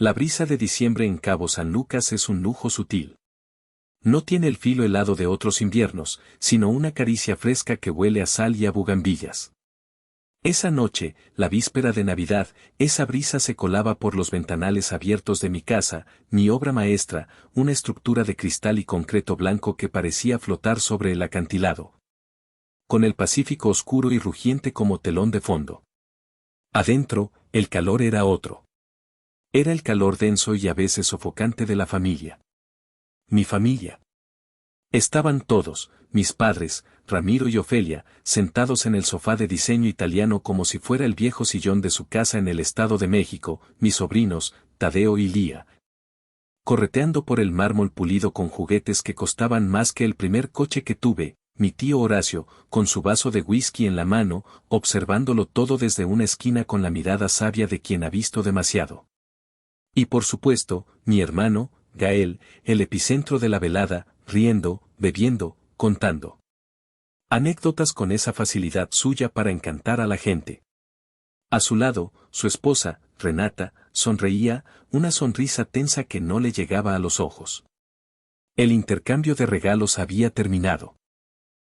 La brisa de diciembre en Cabo San Lucas es un lujo sutil. No tiene el filo helado de otros inviernos, sino una caricia fresca que huele a sal y a bugambillas. Esa noche, la víspera de Navidad, esa brisa se colaba por los ventanales abiertos de mi casa, mi obra maestra, una estructura de cristal y concreto blanco que parecía flotar sobre el acantilado, con el Pacífico oscuro y rugiente como telón de fondo. Adentro, el calor era otro. Era el calor denso y a veces sofocante de la familia. Mi familia. Estaban todos, mis padres, Ramiro y Ofelia, sentados en el sofá de diseño italiano como si fuera el viejo sillón de su casa en el Estado de México, mis sobrinos, Tadeo y Lía, correteando por el mármol pulido con juguetes que costaban más que el primer coche que tuve, mi tío Horacio, con su vaso de whisky en la mano, observándolo todo desde una esquina con la mirada sabia de quien ha visto demasiado. Y por supuesto, mi hermano, Gael, el epicentro de la velada, riendo, bebiendo, contando anécdotas con esa facilidad suya para encantar a la gente. A su lado, su esposa, Renata, sonreía, una sonrisa tensa que no le llegaba a los ojos. El intercambio de regalos había terminado.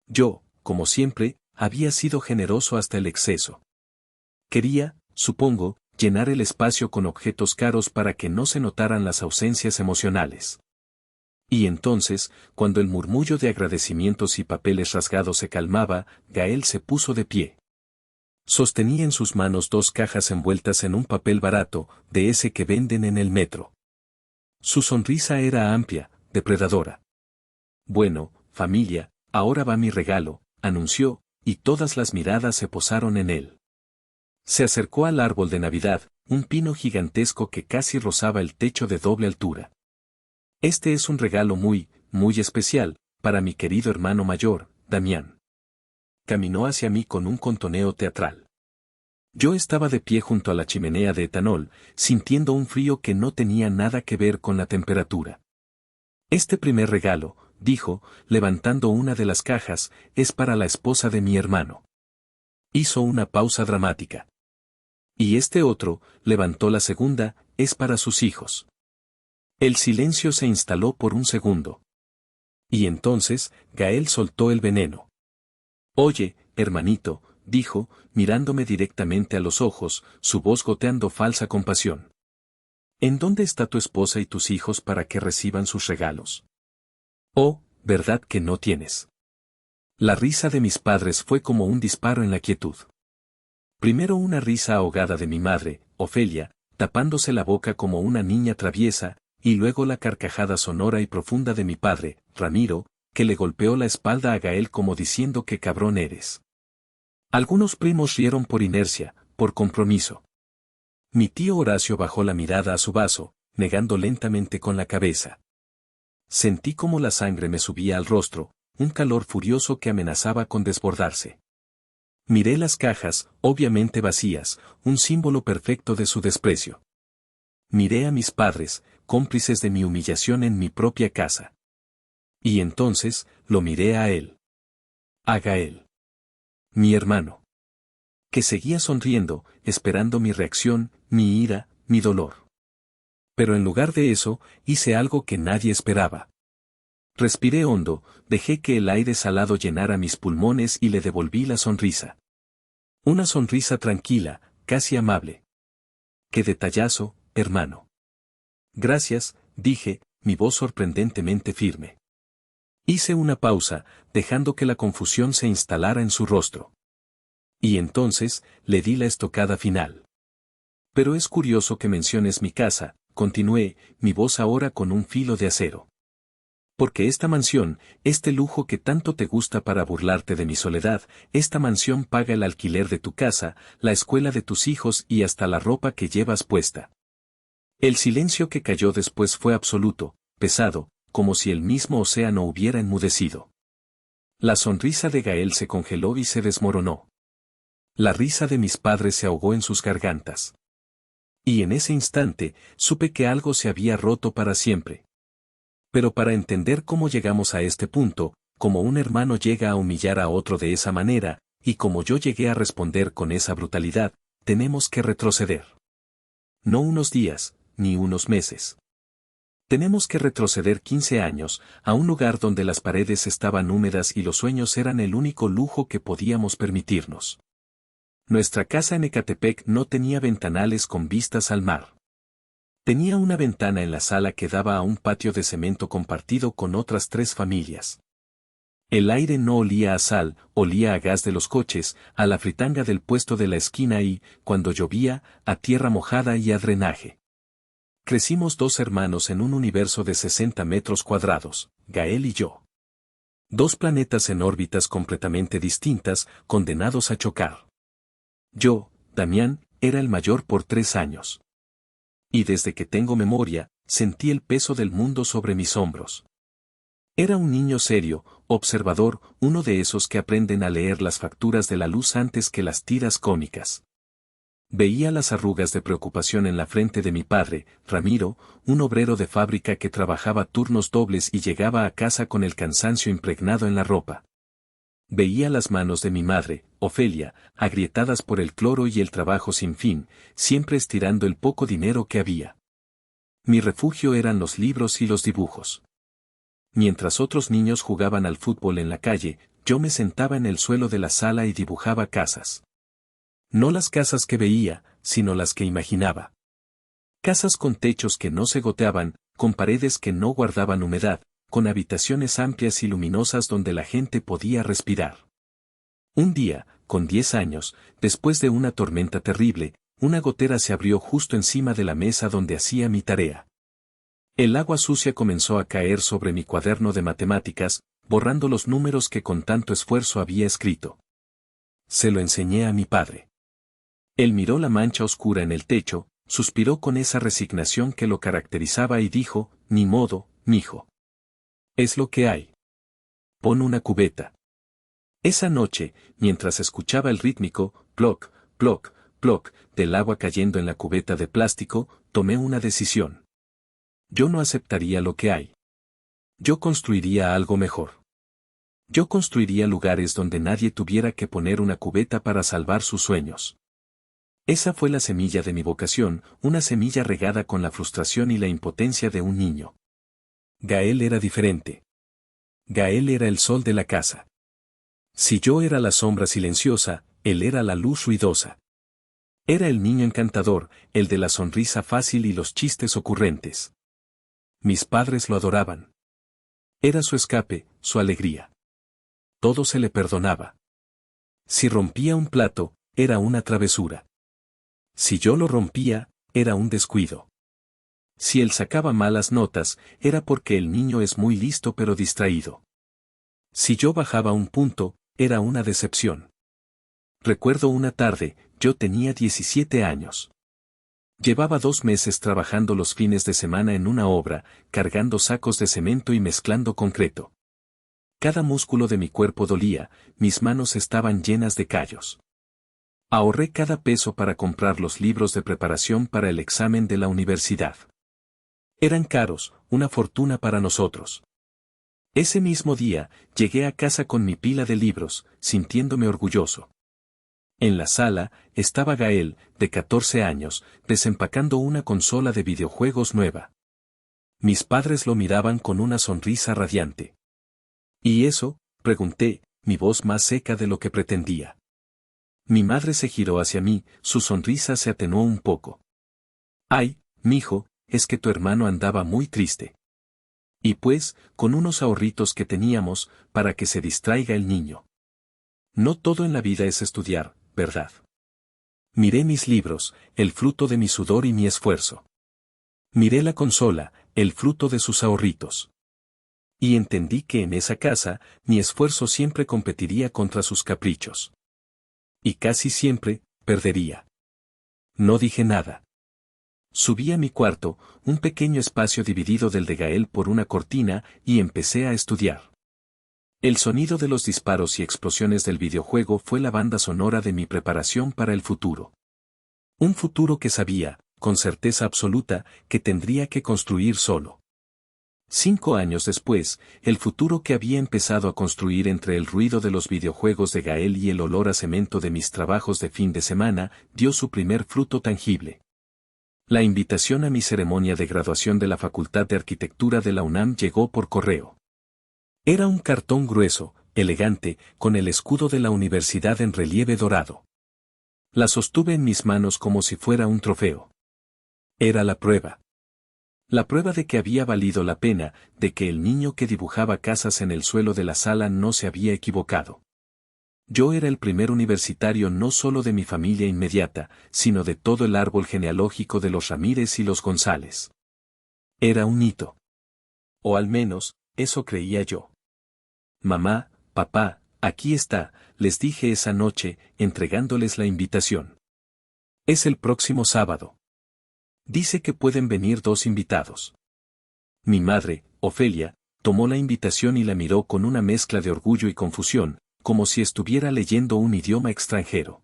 Yo, como siempre, había sido generoso hasta el exceso. Quería, supongo, llenar el espacio con objetos caros para que no se notaran las ausencias emocionales. Y entonces, cuando el murmullo de agradecimientos y papeles rasgados se calmaba, Gael se puso de pie. Sostenía en sus manos 2 cajas envueltas en un papel barato, de ese que venden en el metro. Su sonrisa era amplia, depredadora. Bueno, familia, ahora va mi regalo, anunció, y todas las miradas se posaron en él. Se acercó al árbol de Navidad, un pino gigantesco que casi rozaba el techo de doble altura. Este es un regalo muy, muy especial, para mi querido hermano mayor, Damián. Caminó hacia mí con un contoneo teatral. Yo estaba de pie junto a la chimenea de etanol, sintiendo un frío que no tenía nada que ver con la temperatura. Este primer regalo, dijo, levantando una de las cajas, es para la esposa de mi hermano. Hizo una pausa dramática. Y este otro, levantó la segunda, es para sus hijos. El silencio se instaló por un segundo. Y entonces, Gael soltó el veneno. Oye, hermanito, dijo, mirándome directamente a los ojos, su voz goteando falsa compasión. ¿En dónde está tu esposa y tus hijos para que reciban sus regalos? Oh, ¿verdad que no tienes? La risa de mis padres fue como un disparo en la quietud. Primero una risa ahogada de mi madre, Ofelia, tapándose la boca como una niña traviesa, y luego la carcajada sonora y profunda de mi padre, Ramiro, que le golpeó la espalda a Gael como diciendo qué cabrón eres. Algunos primos rieron por inercia, por compromiso. Mi tío Horacio bajó la mirada a su vaso, negando lentamente con la cabeza. Sentí como la sangre me subía al rostro, un calor furioso que amenazaba con desbordarse. Miré las cajas, obviamente vacías, un símbolo perfecto de su desprecio. Miré a mis padres, cómplices de mi humillación en mi propia casa. Y entonces, lo miré a él. A Gael. Mi hermano. Que seguía sonriendo, esperando mi reacción, mi ira, mi dolor. Pero en lugar de eso, hice algo que nadie esperaba. Respiré hondo, dejé que el aire salado llenara mis pulmones y le devolví la sonrisa. Una sonrisa tranquila, casi amable. ¡Qué detallazo, hermano! Gracias, dije, mi voz sorprendentemente firme. Hice una pausa, dejando que la confusión se instalara en su rostro. Y entonces, le di la estocada final. Pero es curioso que menciones mi casa, continué, mi voz ahora con un filo de acero. Porque esta mansión, este lujo que tanto te gusta para burlarte de mi soledad, esta mansión paga el alquiler de tu casa, la escuela de tus hijos y hasta la ropa que llevas puesta. El silencio que cayó después fue absoluto, pesado, como si el mismo océano hubiera enmudecido. La sonrisa de Gael se congeló y se desmoronó. La risa de mis padres se ahogó en sus gargantas. Y en ese instante, supe que algo se había roto para siempre. Pero para entender cómo llegamos a este punto, cómo un hermano llega a humillar a otro de esa manera, y cómo yo llegué a responder con esa brutalidad, tenemos que retroceder. No unos días, ni unos meses. Tenemos que retroceder 15 años, a un lugar donde las paredes estaban húmedas y los sueños eran el único lujo que podíamos permitirnos. Nuestra casa en Ecatepec no tenía ventanales con vistas al mar. Tenía una ventana en la sala que daba a un patio de cemento compartido con otras 3 familias. El aire no olía a sal, olía a gas de los coches, a la fritanga del puesto de la esquina y, cuando llovía, a tierra mojada y a drenaje. Crecimos 2 hermanos en un universo de 60 metros cuadrados, Gael y yo. 2 planetas en órbitas completamente distintas, condenados a chocar. Yo, Damián, era el mayor por 3 años. Y desde que tengo memoria, sentí el peso del mundo sobre mis hombros. Era un niño serio, observador, uno de esos que aprenden a leer las facturas de la luz antes que las tiras cómicas. Veía las arrugas de preocupación en la frente de mi padre, Ramiro, un obrero de fábrica que trabajaba turnos dobles y llegaba a casa con el cansancio impregnado en la ropa. Veía las manos de mi madre, Ofelia, agrietadas por el cloro y el trabajo sin fin, siempre estirando el poco dinero que había. Mi refugio eran los libros y los dibujos. Mientras otros niños jugaban al fútbol en la calle, yo me sentaba en el suelo de la sala y dibujaba casas. No las casas que veía, sino las que imaginaba. Casas con techos que no se goteaban, con paredes que no guardaban humedad, con habitaciones amplias y luminosas donde la gente podía respirar. Un día, con 10 años, después de una tormenta terrible, una gotera se abrió justo encima de la mesa donde hacía mi tarea. El agua sucia comenzó a caer sobre mi cuaderno de matemáticas, borrando los números que con tanto esfuerzo había escrito. Se lo enseñé a mi padre. Él miró la mancha oscura en el techo, suspiró con esa resignación que lo caracterizaba y dijo, ni modo, mijo. Es lo que hay. Pon una cubeta. Esa noche, mientras escuchaba el rítmico, ploc, ploc, ploc, del agua cayendo en la cubeta de plástico, tomé una decisión. Yo no aceptaría lo que hay. Yo construiría algo mejor. Yo construiría lugares donde nadie tuviera que poner una cubeta para salvar sus sueños. Esa fue la semilla de mi vocación, una semilla regada con la frustración y la impotencia de un niño. Gael era diferente. Gael era el sol de la casa. Si yo era la sombra silenciosa, él era la luz ruidosa. Era el niño encantador, el de la sonrisa fácil y los chistes ocurrentes. Mis padres lo adoraban. Era su escape, su alegría. Todo se le perdonaba. Si rompía un plato, era una travesura. Si yo lo rompía, era un descuido. Si él sacaba malas notas, era porque el niño es muy listo pero distraído. Si yo bajaba un punto, era una decepción. Recuerdo una tarde, yo tenía 17 años. Llevaba 2 meses trabajando los fines de semana en una obra, cargando sacos de cemento y mezclando concreto. Cada músculo de mi cuerpo dolía, mis manos estaban llenas de callos. Ahorré cada peso para comprar los libros de preparación para el examen de la universidad. Eran caros, una fortuna para nosotros. Ese mismo día, llegué a casa con mi pila de libros, sintiéndome orgulloso. En la sala, estaba Gael, de 14 años, desempacando una consola de videojuegos nueva. Mis padres lo miraban con una sonrisa radiante. ¿Y eso?, pregunté, mi voz más seca de lo que pretendía. Mi madre se giró hacia mí, su sonrisa se atenuó un poco. Ay, mijo, es que tu hermano andaba muy triste. Y pues, con unos ahorritos que teníamos, para que se distraiga el niño. No todo en la vida es estudiar, ¿verdad? Miré mis libros, el fruto de mi sudor y mi esfuerzo. Miré la consola, el fruto de sus ahorritos. Y entendí que en esa casa, mi esfuerzo siempre competiría contra sus caprichos. Y casi siempre, perdería. No dije nada. Subí a mi cuarto, un pequeño espacio dividido del de Gael por una cortina, y empecé a estudiar. El sonido de los disparos y explosiones del videojuego fue la banda sonora de mi preparación para el futuro. Un futuro que sabía, con certeza absoluta, que tendría que construir solo. 5 años después, el futuro que había empezado a construir entre el ruido de los videojuegos de Gael y el olor a cemento de mis trabajos de fin de semana, dio su primer fruto tangible. La invitación a mi ceremonia de graduación de la Facultad de Arquitectura de la UNAM llegó por correo. Era un cartón grueso, elegante, con el escudo de la universidad en relieve dorado. La sostuve en mis manos como si fuera un trofeo. Era la prueba. La prueba de que había valido la pena, de que el niño que dibujaba casas en el suelo de la sala no se había equivocado. Yo era el primer universitario no solo de mi familia inmediata, sino de todo el árbol genealógico de los Ramírez y los González. Era un hito. O al menos, eso creía yo. Mamá, papá, aquí está, les dije esa noche, entregándoles la invitación. Es el próximo sábado. Dice que pueden venir 2 invitados. Mi madre, Ofelia, tomó la invitación y la miró con una mezcla de orgullo y confusión, como si estuviera leyendo un idioma extranjero.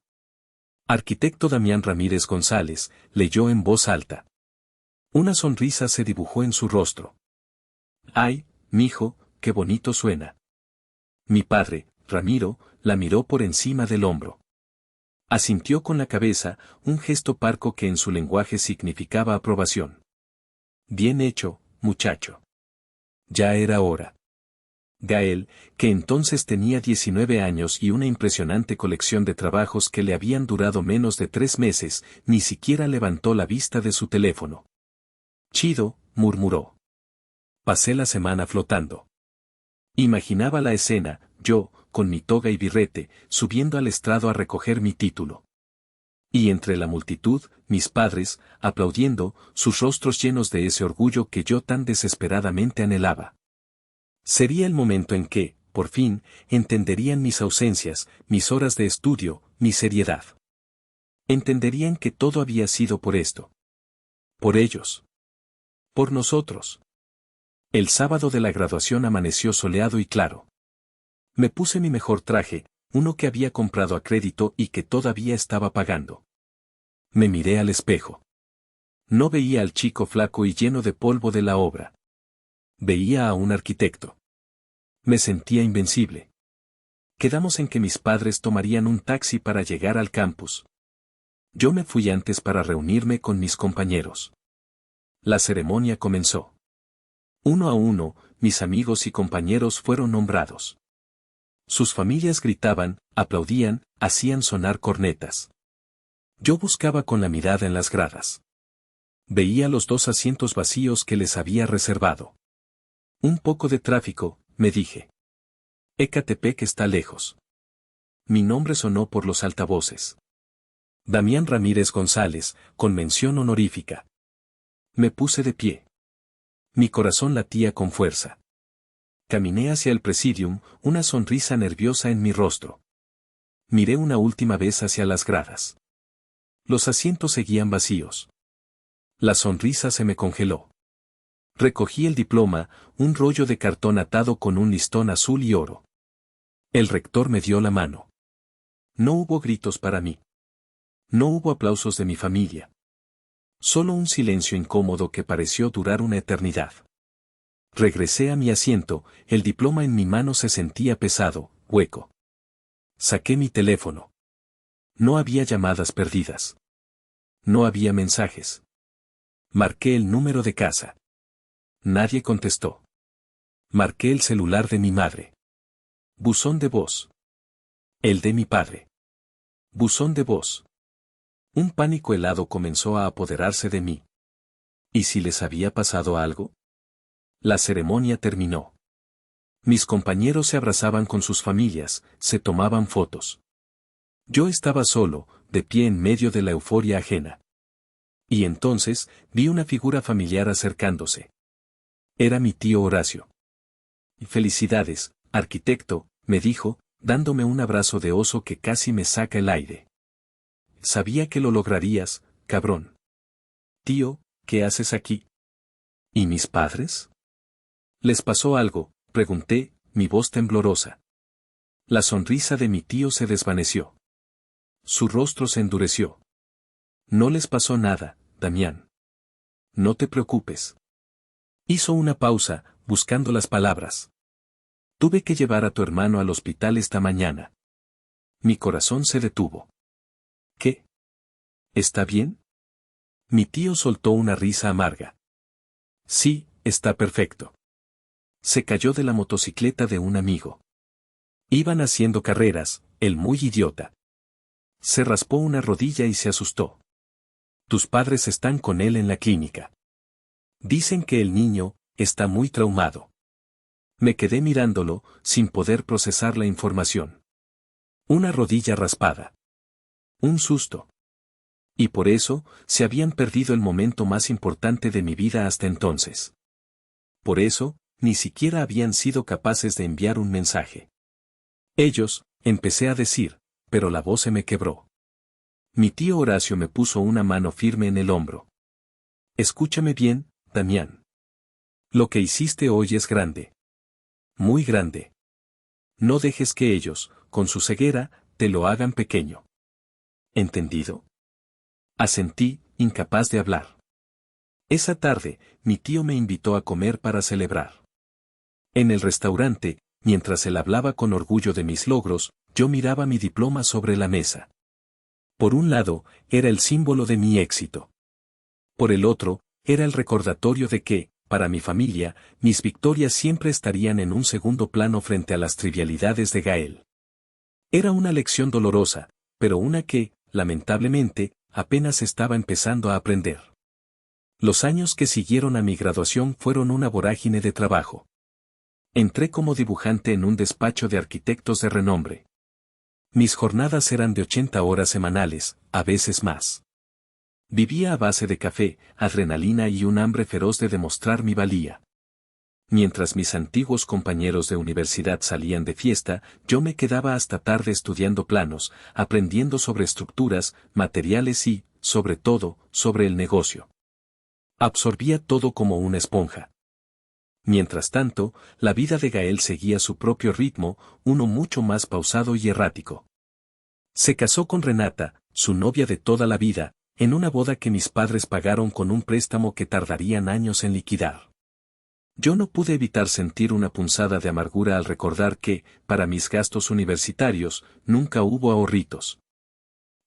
Arquitecto Damián Ramírez González, leyó en voz alta. Una sonrisa se dibujó en su rostro. ¡Ay, mijo, qué bonito suena! Mi padre, Ramiro, la miró por encima del hombro. Asintió con la cabeza, un gesto parco que en su lenguaje significaba aprobación. Bien hecho, muchacho. Ya era hora. Gael, que entonces tenía 19 años y una impresionante colección de trabajos que le habían durado menos de 3 meses, ni siquiera levantó la vista de su teléfono. Chido, murmuró. Pasé la semana flotando. Imaginaba la escena, yo, con mi toga y birrete, subiendo al estrado a recoger mi título. Y entre la multitud, mis padres, aplaudiendo, sus rostros llenos de ese orgullo que yo tan desesperadamente anhelaba. Sería el momento en que, por fin, entenderían mis ausencias, mis horas de estudio, mi seriedad. Entenderían que todo había sido por esto. Por ellos. Por nosotros. El sábado de la graduación amaneció soleado y claro. Me puse mi mejor traje, uno que había comprado a crédito y que todavía estaba pagando. Me miré al espejo. No veía al chico flaco y lleno de polvo de la obra. Veía a un arquitecto. Me sentía invencible. Quedamos en que mis padres tomarían un taxi para llegar al campus. Yo me fui antes para reunirme con mis compañeros. La ceremonia comenzó. Uno a uno, mis amigos y compañeros fueron nombrados. Sus familias gritaban, aplaudían, hacían sonar cornetas. Yo buscaba con la mirada en las gradas. Veía los 2 asientos vacíos que les había reservado. Un poco de tráfico, me dije. Ecatepec está lejos. Mi nombre sonó por los altavoces. Damián Ramírez González, con mención honorífica. Me puse de pie. Mi corazón latía con fuerza. Caminé hacia el presidium, una sonrisa nerviosa en mi rostro. Miré una última vez hacia las gradas. Los asientos seguían vacíos. La sonrisa se me congeló. Recogí el diploma, un rollo de cartón atado con un listón azul y oro. El rector me dio la mano. No hubo gritos para mí. No hubo aplausos de mi familia. Solo un silencio incómodo que pareció durar una eternidad. Regresé a mi asiento, el diploma en mi mano se sentía pesado, hueco. Saqué mi teléfono. No había llamadas perdidas. No había mensajes. Marqué el número de casa. Nadie contestó. Marqué el celular de mi madre. Buzón de voz. El de mi padre. Buzón de voz. Un pánico helado comenzó a apoderarse de mí. ¿Y si les había pasado algo? La ceremonia terminó. Mis compañeros se abrazaban con sus familias, se tomaban fotos. Yo estaba solo, de pie en medio de la euforia ajena. Y entonces, vi una figura familiar acercándose. Era mi tío Horacio. Felicidades, arquitecto, me dijo, dándome un abrazo de oso que casi me saca el aire. Sabía que lo lograrías, cabrón. Tío, ¿qué haces aquí? ¿Y mis padres? ¿Les pasó algo?, pregunté, mi voz temblorosa. La sonrisa de mi tío se desvaneció. Su rostro se endureció. No les pasó nada, Damián. No te preocupes. Hizo una pausa, buscando las palabras. Tuve que llevar a tu hermano al hospital esta mañana. Mi corazón se detuvo. ¿Qué? ¿Está bien? Mi tío soltó una risa amarga. Sí, está perfecto. Se cayó de la motocicleta de un amigo. Iban haciendo carreras, el muy idiota. Se raspó una rodilla y se asustó. Tus padres están con él en la clínica. Dicen que el niño está muy traumado. Me quedé mirándolo, sin poder procesar la información. Una rodilla raspada. Un susto. Y por eso, se habían perdido el momento más importante de mi vida hasta entonces. Por eso, ni siquiera habían sido capaces de enviar un mensaje. Ellos, empecé a decir, pero la voz se me quebró. Mi tío Horacio me puso una mano firme en el hombro. Escúchame bien, Damián. Lo que hiciste hoy es grande. Muy grande. No dejes que ellos, con su ceguera, te lo hagan pequeño. ¿Entendido? Asentí, incapaz de hablar. Esa tarde, mi tío me invitó a comer para celebrar. En el restaurante, mientras él hablaba con orgullo de mis logros, yo miraba mi diploma sobre la mesa. Por un lado, era el símbolo de mi éxito. Por el otro, era el recordatorio de que, para mi familia, mis victorias siempre estarían en un segundo plano frente a las trivialidades de Gael. Era una lección dolorosa, pero una que, lamentablemente, apenas estaba empezando a aprender. Los años que siguieron a mi graduación fueron una vorágine de trabajo. Entré como dibujante en un despacho de arquitectos de renombre. Mis jornadas eran de 80 horas semanales, a veces más. Vivía a base de café, adrenalina y un hambre feroz de demostrar mi valía. Mientras mis antiguos compañeros de universidad salían de fiesta, yo me quedaba hasta tarde estudiando planos, aprendiendo sobre estructuras, materiales y, sobre todo, sobre el negocio. Absorbía todo como una esponja. Mientras tanto, la vida de Gael seguía su propio ritmo, uno mucho más pausado y errático. Se casó con Renata, su novia de toda la vida, en una boda que mis padres pagaron con un préstamo que tardarían años en liquidar. Yo no pude evitar sentir una punzada de amargura al recordar que, para mis gastos universitarios, nunca hubo ahorritos.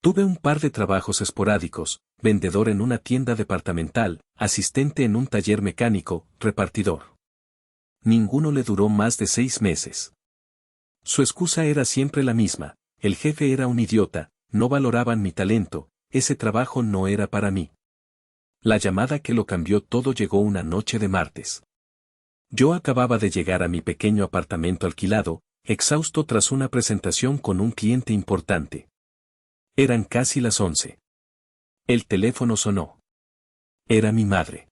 Tuve un par de trabajos esporádicos, vendedor en una tienda departamental, asistente en un taller mecánico, repartidor. Ninguno le duró más de 6 meses. Su excusa era siempre la misma: el jefe era un idiota, no valoraban mi talento, ese trabajo no era para mí. La llamada que lo cambió todo llegó una noche de martes. Yo acababa de llegar a mi pequeño apartamento alquilado, exhausto tras una presentación con un cliente importante. Eran casi las 11. El teléfono sonó. Era mi madre.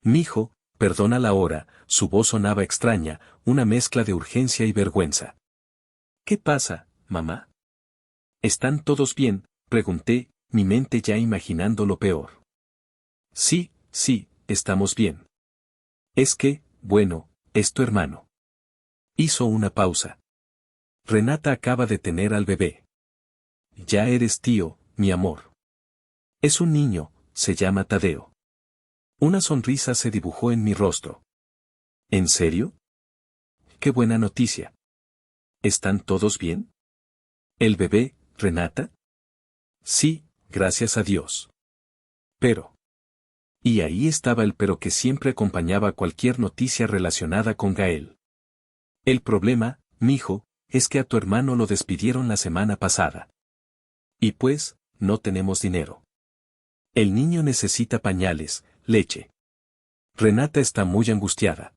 Mijo, perdona la hora, su voz sonaba extraña, una mezcla de urgencia y vergüenza. ¿Qué pasa, mamá? ¿Están todos bien?, pregunté, mi mente ya imaginando lo peor. Sí, estamos bien. Es que, bueno, es tu hermano. Hizo una pausa. Renata acaba de tener al bebé. Ya eres tío, mi amor. Es un niño, se llama Tadeo. Una sonrisa se dibujó en mi rostro. ¿En serio? Qué buena noticia. ¿Están todos bien? ¿El bebé, Renata? Sí, gracias a Dios. Pero. Y ahí estaba el pero que siempre acompañaba cualquier noticia relacionada con Gael. El problema, mijo, es que a tu hermano lo despidieron la semana pasada. Y pues, no tenemos dinero. El niño necesita pañales, leche. Renata está muy angustiada.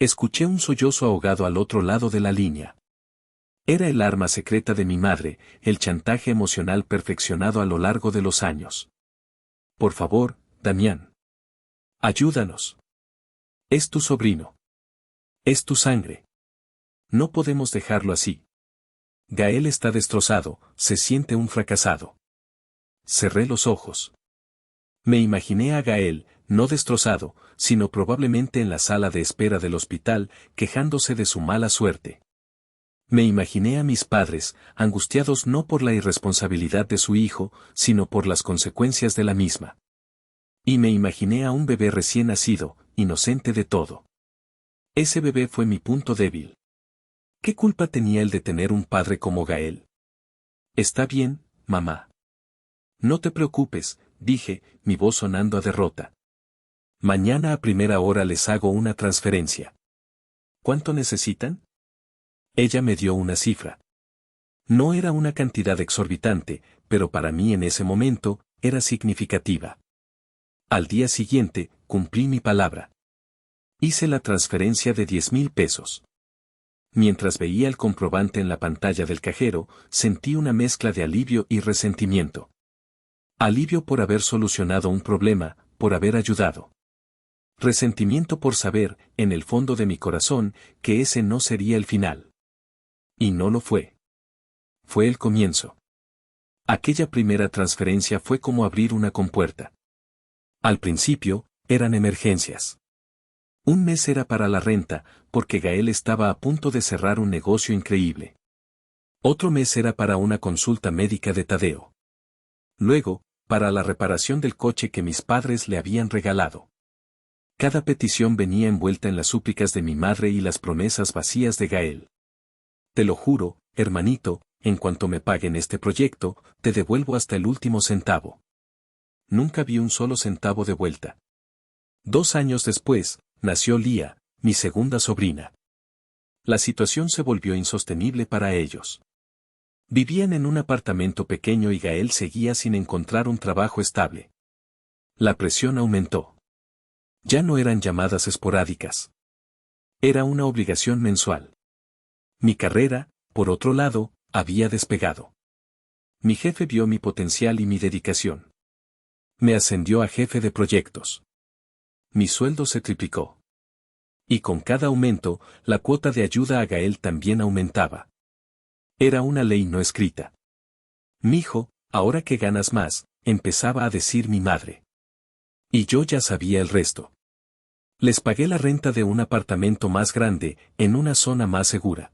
Escuché un sollozo ahogado al otro lado de la línea. Era el arma secreta de mi madre, el chantaje emocional perfeccionado a lo largo de los años. Por favor, Damián. Ayúdanos. Es tu sobrino. Es tu sangre. No podemos dejarlo así. Gael está destrozado, se siente un fracasado. Cerré los ojos. Me imaginé a Gael, no destrozado, sino probablemente en la sala de espera del hospital, quejándose de su mala suerte. Me imaginé a mis padres, angustiados no por la irresponsabilidad de su hijo, sino por las consecuencias de la misma. Y me imaginé a un bebé recién nacido, inocente de todo. Ese bebé fue mi punto débil. ¿Qué culpa tenía él de tener un padre como Gael? Está bien, mamá. No te preocupes, dije, mi voz sonando a derrota. Mañana a primera hora les hago una transferencia. ¿Cuánto necesitan? Ella me dio una cifra. No era una cantidad exorbitante, pero para mí en ese momento, era significativa. Al día siguiente, cumplí mi palabra. Hice la transferencia de 10,000 pesos. Mientras veía el comprobante en la pantalla del cajero, sentí una mezcla de alivio y resentimiento. Alivio por haber solucionado un problema, por haber ayudado. Resentimiento por saber, en el fondo de mi corazón, que ese no sería el final. Y no lo fue. Fue el comienzo. Aquella primera transferencia fue como abrir una compuerta. Al principio, eran emergencias. Un mes era para la renta, porque Gael estaba a punto de cerrar un negocio increíble. Otro mes era para una consulta médica de Tadeo. Luego, para la reparación del coche que mis padres le habían regalado. Cada petición venía envuelta en las súplicas de mi madre y las promesas vacías de Gael. Te lo juro, hermanito, en cuanto me paguen este proyecto, te devuelvo hasta el último centavo. Nunca vi un solo centavo de vuelta. 2 años después, nació Lía, mi segunda sobrina. La situación se volvió insostenible para ellos. Vivían en un apartamento pequeño y Gael seguía sin encontrar un trabajo estable. La presión aumentó. Ya no eran llamadas esporádicas. Era una obligación mensual. Mi carrera, por otro lado, había despegado. Mi jefe vio mi potencial y mi dedicación. Me ascendió a jefe de proyectos. Mi sueldo se triplicó. Y con cada aumento, la cuota de ayuda a Gael también aumentaba. Era una ley no escrita. Mijo, ahora que ganas más, empezaba a decir mi madre. Y yo ya sabía el resto. Les pagué la renta de un apartamento más grande, en una zona más segura.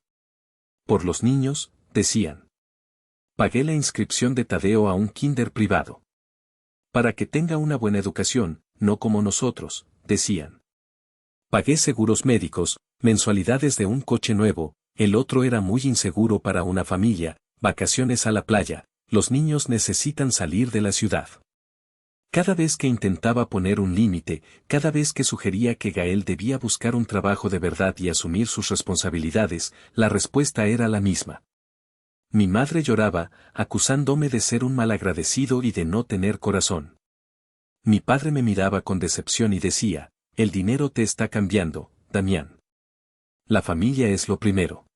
Por los niños, decían. Pagué la inscripción de Tadeo a un kinder privado. Para que tenga una buena educación, no como nosotros, decían. Pagué seguros médicos, mensualidades de un coche nuevo, el otro era muy inseguro para una familia, vacaciones a la playa, los niños necesitan salir de la ciudad. Cada vez que intentaba poner un límite, cada vez que sugería que Gael debía buscar un trabajo de verdad y asumir sus responsabilidades, la respuesta era la misma. Mi madre lloraba, acusándome de ser un malagradecido y de no tener corazón. Mi padre me miraba con decepción y decía, el dinero te está cambiando, Damián. La familia es lo primero.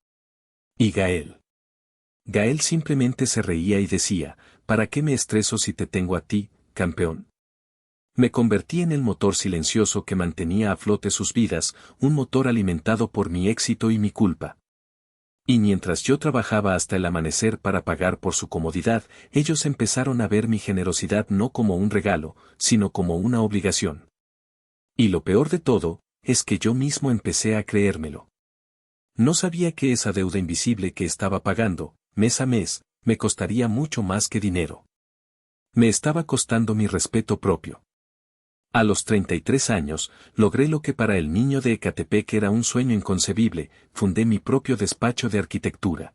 ¿Y Gael? Gael simplemente se reía y decía, ¿para qué me estreso si te tengo a ti, campeón? Me convertí en el motor silencioso que mantenía a flote sus vidas, un motor alimentado por mi éxito y mi culpa. Y mientras yo trabajaba hasta el amanecer para pagar por su comodidad, ellos empezaron a ver mi generosidad no como un regalo, sino como una obligación. Y lo peor de todo, es que yo mismo empecé a creérmelo. No sabía que esa deuda invisible que estaba pagando, mes a mes, me costaría mucho más que dinero. Me estaba costando mi respeto propio. A los 33 años, logré lo que para el niño de Ecatepec era un sueño inconcebible, fundé mi propio despacho de arquitectura.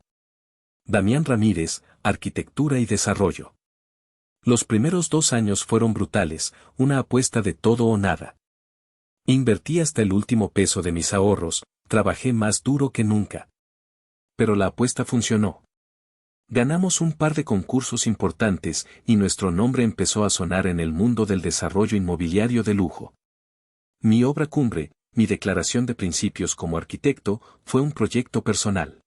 Damián Ramírez, Arquitectura y Desarrollo. Los primeros 2 años fueron brutales, una apuesta de todo o nada. Invertí hasta el último peso de mis ahorros, trabajé más duro que nunca. Pero la apuesta funcionó. Ganamos un par de concursos importantes y nuestro nombre empezó a sonar en el mundo del desarrollo inmobiliario de lujo. Mi obra cumbre, mi declaración de principios como arquitecto, fue un proyecto personal.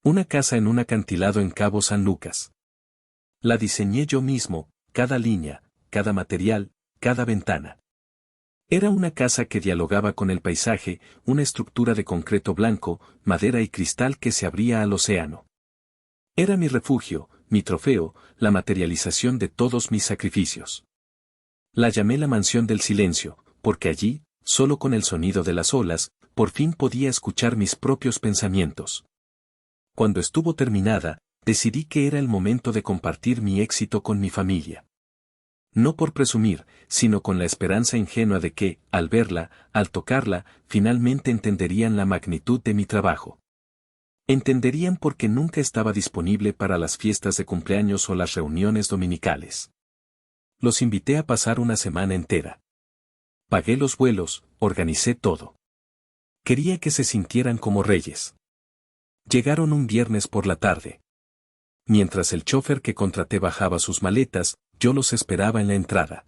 Una casa en un acantilado en Cabo San Lucas. La diseñé yo mismo, cada línea, cada material, cada ventana. Era una casa que dialogaba con el paisaje, una estructura de concreto blanco, madera y cristal que se abría al océano. Era mi refugio, mi trofeo, la materialización de todos mis sacrificios. La llamé la mansión del silencio, porque allí, solo con el sonido de las olas, por fin podía escuchar mis propios pensamientos. Cuando estuvo terminada, decidí que era el momento de compartir mi éxito con mi familia. No por presumir, sino con la esperanza ingenua de que, al verla, al tocarla, finalmente entenderían la magnitud de mi trabajo. Entenderían por qué nunca estaba disponible para las fiestas de cumpleaños o las reuniones dominicales. Los invité a pasar una semana entera. Pagué los vuelos, organicé todo. Quería que se sintieran como reyes. Llegaron un viernes por la tarde. Mientras el chofer que contraté bajaba sus maletas, yo los esperaba en la entrada.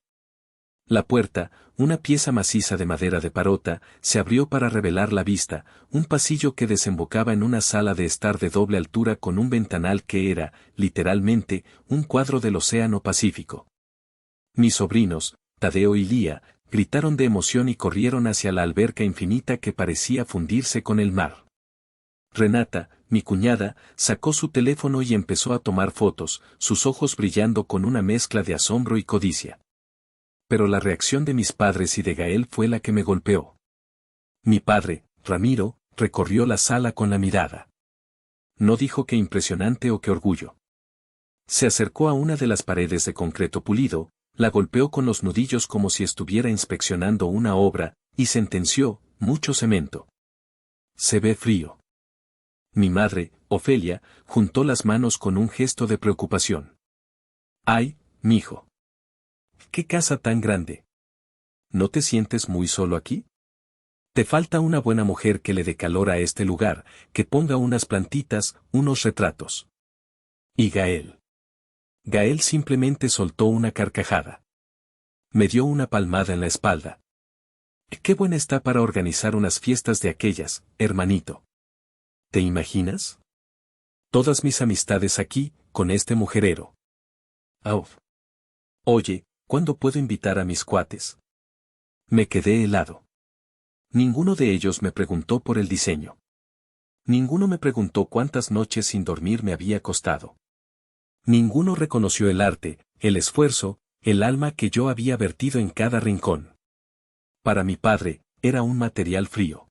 La puerta, una pieza maciza de madera de parota, se abrió para revelar la vista, un pasillo que desembocaba en una sala de estar de doble altura con un ventanal que era, literalmente, un cuadro del Océano Pacífico. Mis sobrinos, Tadeo y Lía, gritaron de emoción y corrieron hacia la alberca infinita que parecía fundirse con el mar. Renata, mi cuñada, sacó su teléfono y empezó a tomar fotos, sus ojos brillando con una mezcla de asombro y codicia. Pero la reacción de mis padres y de Gael fue la que me golpeó. Mi padre, Ramiro, recorrió la sala con la mirada. No dijo qué impresionante o qué orgullo. Se acercó a una de las paredes de concreto pulido, la golpeó con los nudillos como si estuviera inspeccionando una obra, y sentenció, mucho cemento. Se ve frío. Mi madre, Ofelia, juntó las manos con un gesto de preocupación. ¡Ay, mijo! ¡Qué casa tan grande! ¿No te sientes muy solo aquí? Te falta una buena mujer que le dé calor a este lugar, que ponga unas plantitas, unos retratos. ¿Y Gael? Gael simplemente soltó una carcajada. Me dio una palmada en la espalda. Qué buena está para organizar unas fiestas de aquellas, hermanito. ¿Te imaginas? Todas mis amistades aquí, con este mujerero. Auf. Oye, ¿cuándo puedo invitar a mis cuates? Me quedé helado. Ninguno de ellos me preguntó por el diseño. Ninguno me preguntó cuántas noches sin dormir me había costado. Ninguno reconoció el arte, el esfuerzo, el alma que yo había vertido en cada rincón. Para mi padre, era un material frío.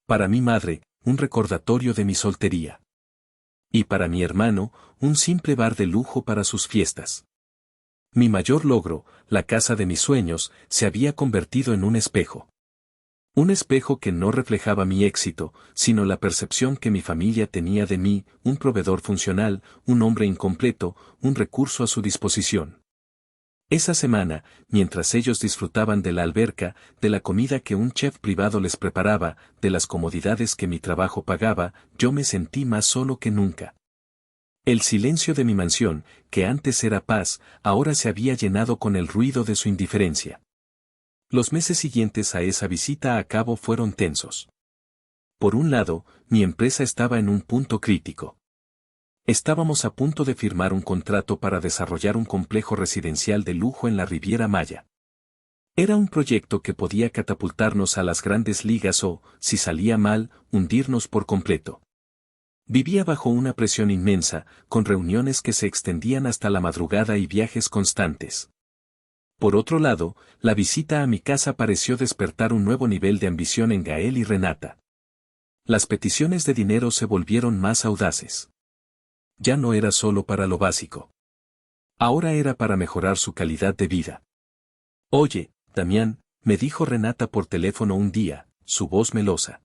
Para mi madre, un recordatorio de mi soltería. Y para mi hermano, un simple bar de lujo para sus fiestas. Mi mayor logro, la casa de mis sueños, se había convertido en un espejo. Un espejo que no reflejaba mi éxito, sino la percepción que mi familia tenía de mí, un proveedor funcional, un hombre incompleto, un recurso a su disposición. Esa semana, mientras ellos disfrutaban de la alberca, de la comida que un chef privado les preparaba, de las comodidades que mi trabajo pagaba, yo me sentí más solo que nunca. El silencio de mi mansión, que antes era paz, ahora se había llenado con el ruido de su indiferencia. Los meses siguientes a esa visita a cabo fueron tensos. Por un lado, mi empresa estaba en un punto crítico. Estábamos a punto de firmar un contrato para desarrollar un complejo residencial de lujo en la Riviera Maya. Era un proyecto que podía catapultarnos a las grandes ligas o, si salía mal, hundirnos por completo. Vivía bajo una presión inmensa, con reuniones que se extendían hasta la madrugada y viajes constantes. Por otro lado, la visita a mi casa pareció despertar un nuevo nivel de ambición en Gael y Renata. Las peticiones de dinero se volvieron más audaces. Ya no era solo para lo básico. Ahora era para mejorar su calidad de vida. Oye, Damián, me dijo Renata por teléfono un día, su voz melosa.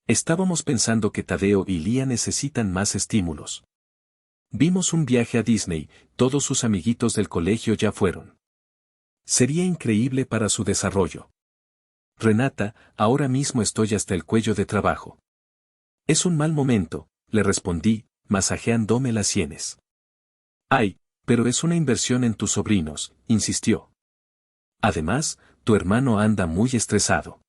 Estábamos pensando que Tadeo y Lía necesitan más estímulos. Vimos un viaje a Disney, todos sus amiguitos del colegio ya fueron. Sería increíble para su desarrollo. Renata, ahora mismo estoy hasta el cuello de trabajo. Es un mal momento, le respondí, masajeándome las sienes. Ay, pero es una inversión en tus sobrinos, insistió. Además, tu hermano anda muy estresado.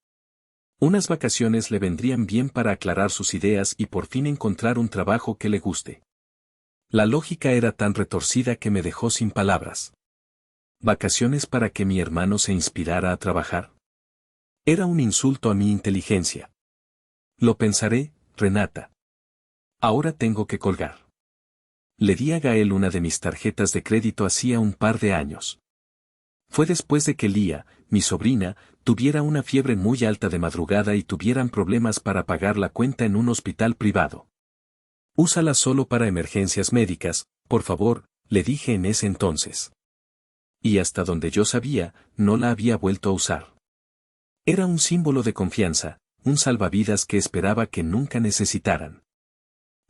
Unas vacaciones le vendrían bien para aclarar sus ideas y por fin encontrar un trabajo que le guste. La lógica era tan retorcida que me dejó sin palabras. ¿Vacaciones para que mi hermano se inspirara a trabajar? Era un insulto a mi inteligencia. Lo pensaré, Renata. Ahora tengo que colgar. Le di a Gael una de mis tarjetas de crédito hacía un par de años. Fue después de que Lía, mi sobrina, tuviera una fiebre muy alta de madrugada y tuvieran problemas para pagar la cuenta en un hospital privado. Úsala solo para emergencias médicas, por favor, le dije en ese entonces. Y hasta donde yo sabía, no la había vuelto a usar. Era un símbolo de confianza, un salvavidas que esperaba que nunca necesitaran.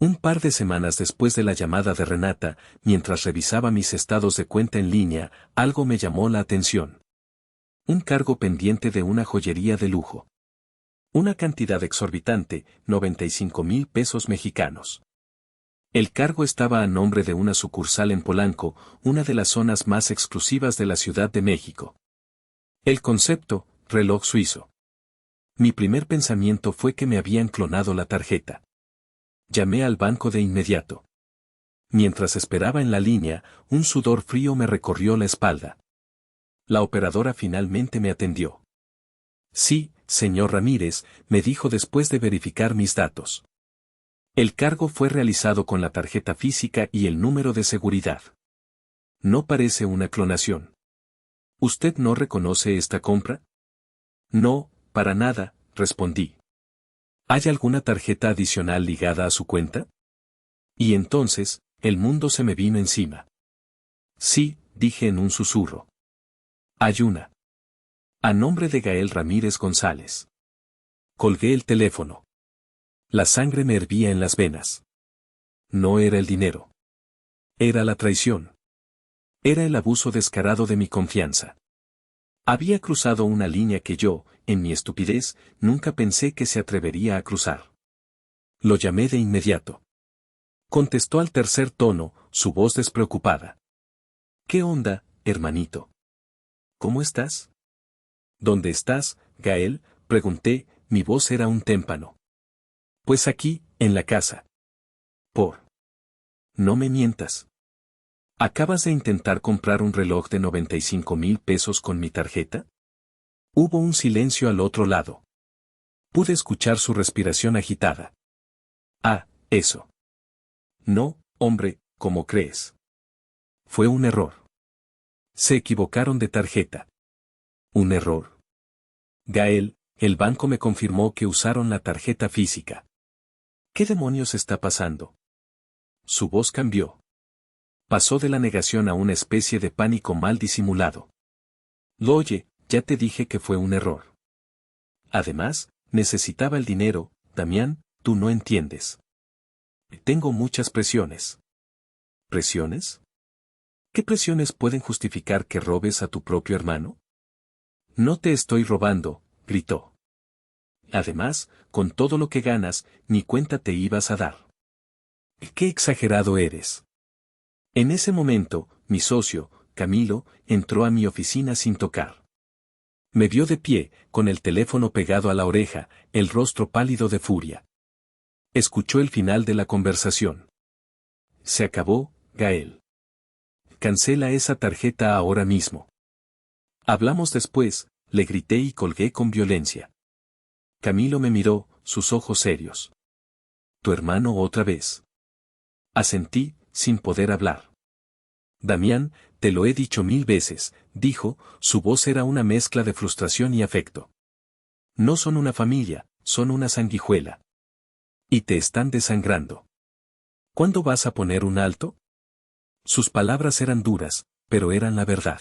Un par de semanas después de la llamada de Renata, mientras revisaba mis estados de cuenta en línea, algo me llamó la atención. Un cargo pendiente de una joyería de lujo. Una cantidad exorbitante, 95,000 pesos mexicanos. El cargo estaba a nombre de una sucursal en Polanco, una de las zonas más exclusivas de la Ciudad de México. El concepto, reloj suizo. Mi primer pensamiento fue que me habían clonado la tarjeta. Llamé al banco de inmediato. Mientras esperaba en la línea, un sudor frío me recorrió la espalda. La operadora finalmente me atendió. Sí, señor Ramírez, me dijo después de verificar mis datos. El cargo fue realizado con la tarjeta física y el número de seguridad. No parece una clonación. ¿Usted no reconoce esta compra? No, para nada, respondí. ¿Hay alguna tarjeta adicional ligada a su cuenta? Y entonces, el mundo se me vino encima. Sí, dije en un susurro. Hay una. A nombre de Gael Ramírez González. Colgué el teléfono. La sangre me hervía en las venas. No era el dinero. Era la traición. Era el abuso descarado de mi confianza. Había cruzado una línea que yo, en mi estupidez, nunca pensé que se atrevería a cruzar. Lo llamé de inmediato. Contestó al tercer tono, su voz despreocupada. ¿Qué onda, hermanito? ¿Cómo estás? ¿Dónde estás, Gael?, pregunté, mi voz era un témpano. Pues aquí, en la casa. No me mientas. ¿Acabas de intentar comprar un reloj de 95,000 pesos con mi tarjeta? Hubo un silencio al otro lado. Pude escuchar su respiración agitada. Ah, eso. No, hombre, ¿cómo crees? Fue un error. Se equivocaron de tarjeta. ¿Un error? Gael, el banco me confirmó que usaron la tarjeta física. ¿Qué demonios está pasando? Su voz cambió. Pasó de la negación a una especie de pánico mal disimulado. Oye, ya te dije que fue un error. Además, necesitaba el dinero, Damián, tú no entiendes. Tengo muchas presiones. ¿Presiones? ¿Qué presiones pueden justificar que robes a tu propio hermano? No te estoy robando, gritó. Además, con todo lo que ganas, ni cuenta te ibas a dar. ¡Qué exagerado eres! En ese momento, mi socio, Camilo, entró a mi oficina sin tocar. Me vio de pie, con el teléfono pegado a la oreja, el rostro pálido de furia. Escuchó el final de la conversación. Se acabó, Gael. Cancela esa tarjeta ahora mismo. Hablamos después, le grité y colgué con violencia. Camilo me miró, sus ojos serios. ¿Tu hermano otra vez? Asentí, sin poder hablar. Damián, te lo he dicho 1000 veces, dijo, su voz era una mezcla de frustración y afecto. No son una familia, son una sanguijuela. Y te están desangrando. ¿Cuándo vas a poner un alto? Sus palabras eran duras, pero eran la verdad.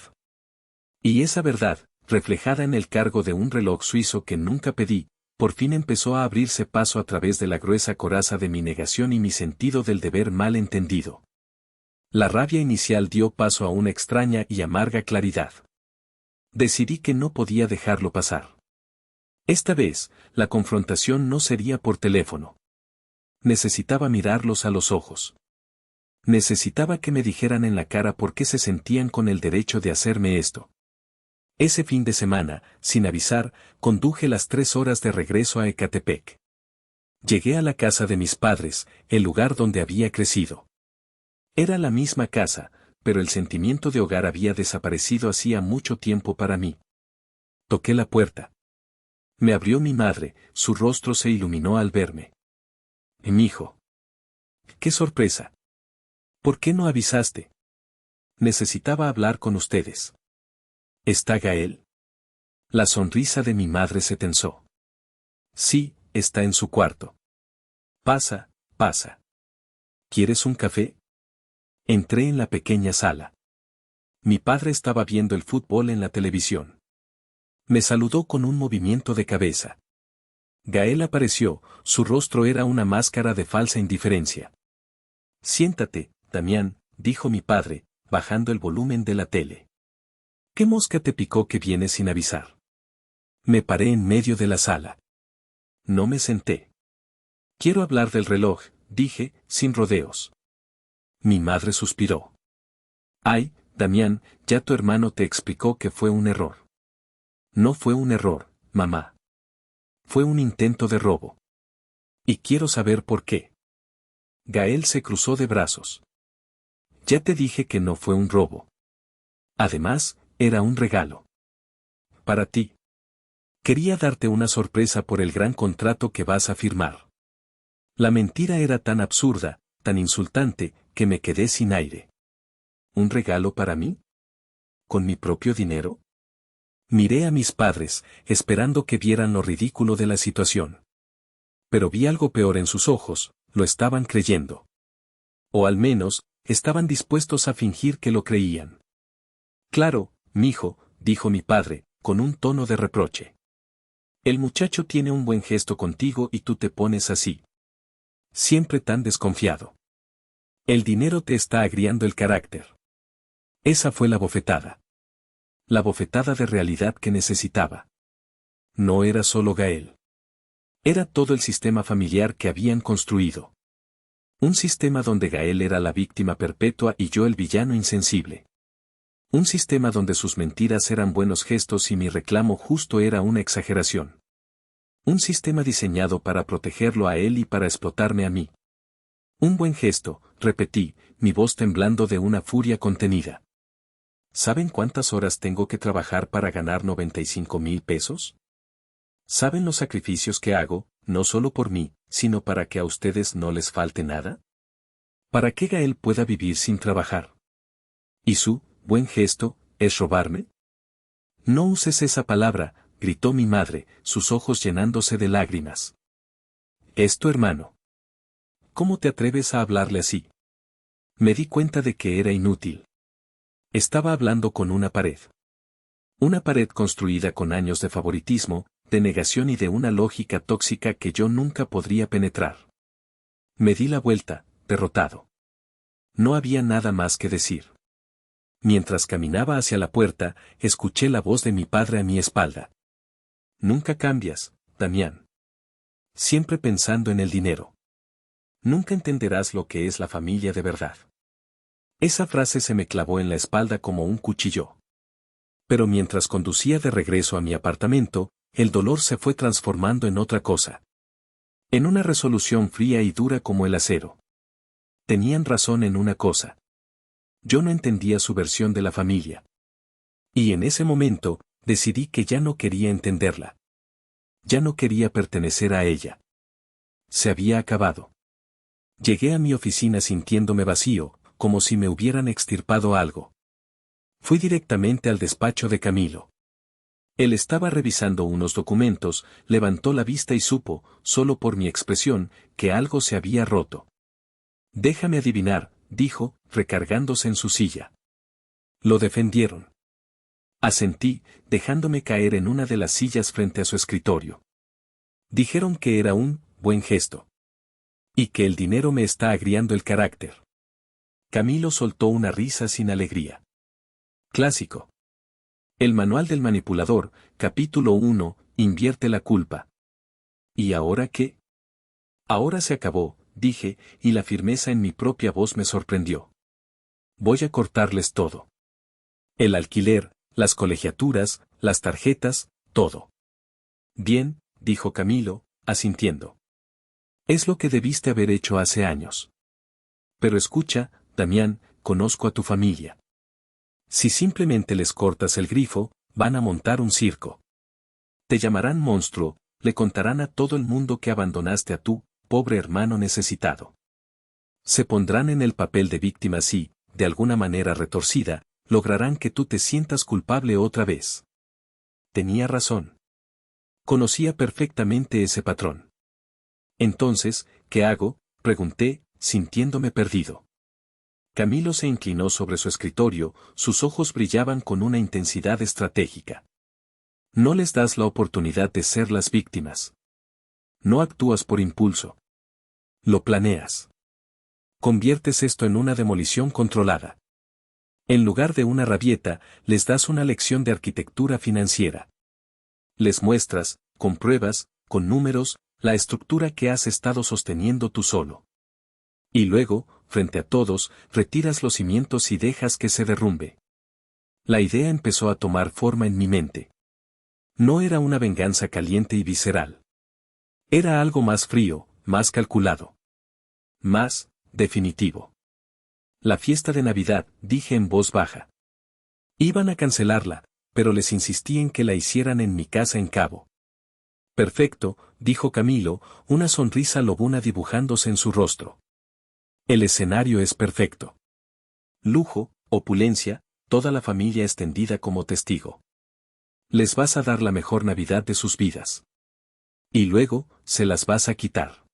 Y esa verdad, reflejada en el cargo de un reloj suizo que nunca pedí, por fin empezó a abrirse paso a través de la gruesa coraza de mi negación y mi sentido del deber mal entendido. La rabia inicial dio paso a una extraña y amarga claridad. Decidí que no podía dejarlo pasar. Esta vez, la confrontación no sería por teléfono. Necesitaba mirarlos a los ojos. Necesitaba que me dijeran en la cara por qué se sentían con el derecho de hacerme esto. Ese fin de semana, sin avisar, conduje las 3 horas de regreso a Ecatepec. Llegué a la casa de mis padres, el lugar donde había crecido. Era la misma casa, pero el sentimiento de hogar había desaparecido hacía mucho tiempo para mí. Toqué la puerta. Me abrió mi madre, su rostro se iluminó al verme. Mi hijo. ¡Qué sorpresa! ¿Por qué no avisaste? Necesitaba hablar con ustedes. ¿Está Gael? La sonrisa de mi madre se tensó. Sí, está en su cuarto. Pasa, pasa. ¿Quieres un café? Entré en la pequeña sala. Mi padre estaba viendo el fútbol en la televisión. Me saludó con un movimiento de cabeza. Gael apareció, su rostro era una máscara de falsa indiferencia. Siéntate, Damián, dijo mi padre, bajando el volumen de la tele. ¿Qué mosca te picó que vienes sin avisar? Me paré en medio de la sala. No me senté. Quiero hablar del reloj, dije, sin rodeos. Mi madre suspiró. Ay, Damián, ya tu hermano te explicó que fue un error. No fue un error, mamá. Fue un intento de robo. Y quiero saber por qué. Gael se cruzó de brazos. Ya te dije que no fue un robo. Además, era un regalo. Para ti. Quería darte una sorpresa por el gran contrato que vas a firmar. La mentira era tan absurda, tan insultante, que me quedé sin aire. ¿Un regalo para mí? ¿Con mi propio dinero? Miré a mis padres, esperando que vieran lo ridículo de la situación. Pero vi algo peor en sus ojos, lo estaban creyendo. O al menos, estaban dispuestos a fingir que lo creían. Claro, mijo, dijo mi padre, con un tono de reproche. El muchacho tiene un buen gesto contigo y tú te pones así. Siempre tan desconfiado. El dinero te está agriando el carácter. Esa fue la bofetada. La bofetada de realidad que necesitaba. No era solo Gael. Era todo el sistema familiar que habían construido. Un sistema donde Gael era la víctima perpetua y yo el villano insensible. Un sistema donde sus mentiras eran buenos gestos y mi reclamo justo era una exageración. Un sistema diseñado para protegerlo a él y para explotarme a mí. Un buen gesto, repetí, mi voz temblando de una furia contenida. ¿Saben cuántas horas tengo que trabajar para ganar 95,000 pesos? ¿Saben los sacrificios que hago, no solo por mí, sino para que a ustedes no les falte nada? ¿Para que Gael pueda vivir sin trabajar? ¿Y su buen gesto es robarme? No uses esa palabra, gritó mi madre, sus ojos llenándose de lágrimas. Es tu hermano. ¿Cómo te atreves a hablarle así? Me di cuenta de que era inútil. Estaba hablando con una pared. Una pared construida con años de favoritismo, de negación y de una lógica tóxica que yo nunca podría penetrar. Me di la vuelta, derrotado. No había nada más que decir. Mientras caminaba hacia la puerta, escuché la voz de mi padre a mi espalda. Nunca cambias, Damián. Siempre pensando en el dinero. Nunca entenderás lo que es la familia de verdad. Esa frase se me clavó en la espalda como un cuchillo. Pero mientras conducía de regreso a mi apartamento, el dolor se fue transformando en otra cosa. En una resolución fría y dura como el acero. Tenían razón en una cosa. Yo no entendía su versión de la familia. Y en ese momento, decidí que ya no quería entenderla. Ya no quería pertenecer a ella. Se había acabado. Llegué a mi oficina sintiéndome vacío, como si me hubieran extirpado algo. Fui directamente al despacho de Camilo. Él estaba revisando unos documentos, levantó la vista y supo, solo por mi expresión, que algo se había roto. Déjame adivinar, dijo, recargándose en su silla. Lo defendieron. Asentí, dejándome caer en una de las sillas frente a su escritorio. Dijeron que era un buen gesto. Y que el dinero me está agriando el carácter. Camilo soltó una risa sin alegría. Clásico. El manual del manipulador, capítulo 1, invierte la culpa. ¿Y ahora qué? Ahora se acabó, dije, y la firmeza en mi propia voz me sorprendió. Voy a cortarles todo. El alquiler, las colegiaturas, las tarjetas, todo. Bien, dijo Camilo, asintiendo. Es lo que debiste haber hecho hace años. Pero escucha, Damián, conozco a tu familia. Si simplemente les cortas el grifo, van a montar un circo. Te llamarán monstruo, le contarán a todo el mundo que abandonaste a tu pobre hermano necesitado. Se pondrán en el papel de víctimas y, de alguna manera retorcida, lograrán que tú te sientas culpable otra vez. Tenía razón. Conocía perfectamente ese patrón. Entonces, ¿qué hago?, pregunté, sintiéndome perdido. Camilo se inclinó sobre su escritorio, sus ojos brillaban con una intensidad estratégica. No les das la oportunidad de ser las víctimas. No actúas por impulso. Lo planeas. Conviertes esto en una demolición controlada. En lugar de una rabieta, les das una lección de arquitectura financiera. Les muestras, con pruebas, con números, la estructura que has estado sosteniendo tú solo. Y luego, frente a todos, retiras los cimientos y dejas que se derrumbe. La idea empezó a tomar forma en mi mente. No era una venganza caliente y visceral. Era algo más frío, más calculado. Más definitivo. La fiesta de Navidad, dije en voz baja. Iban a cancelarla, pero les insistí en que la hicieran en mi casa en Cabo. Perfecto, dijo Camilo, una sonrisa lobuna dibujándose en su rostro. El escenario es perfecto. Lujo, opulencia, toda la familia extendida como testigo. Les vas a dar la mejor Navidad de sus vidas. Y luego, se las vas a quitar.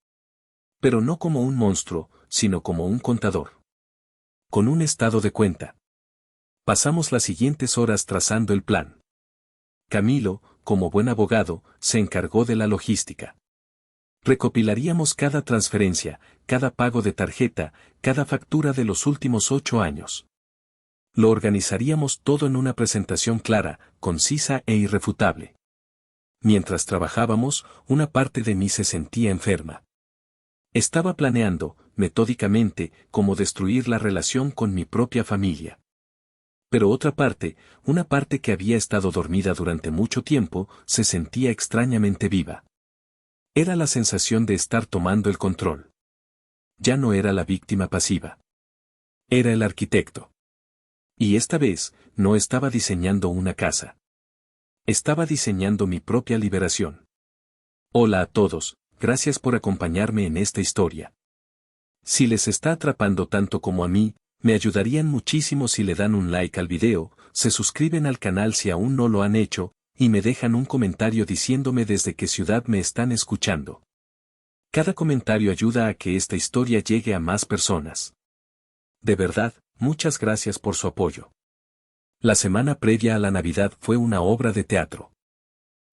Pero no como un monstruo, sino como un contador. Con un estado de cuenta. Pasamos las siguientes horas trazando el plan. Camilo, como buen abogado, se encargó de la logística. Recopilaríamos cada transferencia, cada pago de tarjeta, cada factura de los últimos 8 años. Lo organizaríamos todo en una presentación clara, concisa e irrefutable. Mientras trabajábamos, una parte de mí se sentía enferma. Estaba planeando, metódicamente, cómo destruir la relación con mi propia familia. Pero otra parte, una parte que había estado dormida durante mucho tiempo, se sentía extrañamente viva. Era la sensación de estar tomando el control. Ya no era la víctima pasiva. Era el arquitecto. Y esta vez, no estaba diseñando una casa. Estaba diseñando mi propia liberación. Hola a todos, gracias por acompañarme en esta historia. Si les está atrapando tanto como a mí, me ayudarían muchísimo si le dan un like al video, se suscriben al canal si aún no lo han hecho, y me dejan un comentario diciéndome desde qué ciudad me están escuchando. Cada comentario ayuda a que esta historia llegue a más personas. De verdad, muchas gracias por su apoyo. La semana previa a la Navidad fue una obra de teatro.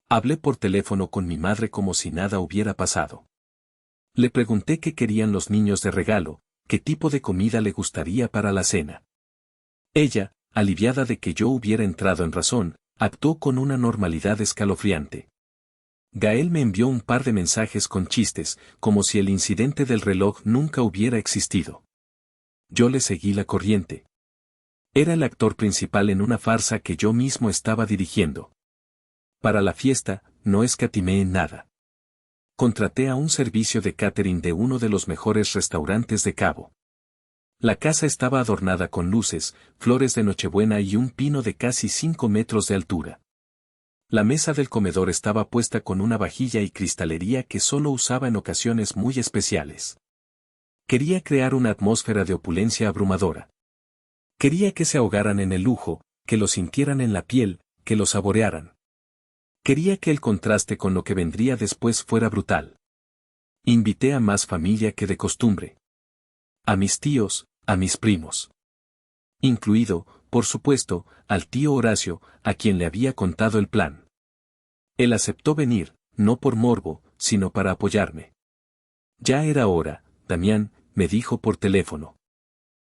Hablé por teléfono con mi madre como si nada hubiera pasado. Le pregunté qué querían los niños de regalo, qué tipo de comida le gustaría para la cena. Ella, aliviada de que yo hubiera entrado en razón, actuó con una normalidad escalofriante. Gael me envió un par de mensajes con chistes, como si el incidente del reloj nunca hubiera existido. Yo le seguí la corriente. Era el actor principal en una farsa que yo mismo estaba dirigiendo. Para la fiesta, no escatimé en nada. Contraté a un servicio de catering de uno de los mejores restaurantes de Cabo. La casa estaba adornada con luces, flores de Nochebuena y un pino de casi 5 metros de altura. La mesa del comedor estaba puesta con una vajilla y cristalería que solo usaba en ocasiones muy especiales. Quería crear una atmósfera de opulencia abrumadora. Quería que se ahogaran en el lujo, que lo sintieran en la piel, que lo saborearan. Quería que el contraste con lo que vendría después fuera brutal. Invité a más familia que de costumbre. A mis tíos, a mis primos. Incluido, por supuesto, al tío Horacio, a quien le había contado el plan. Él aceptó venir, no por morbo, sino para apoyarme. Ya era hora, Damián, me dijo por teléfono.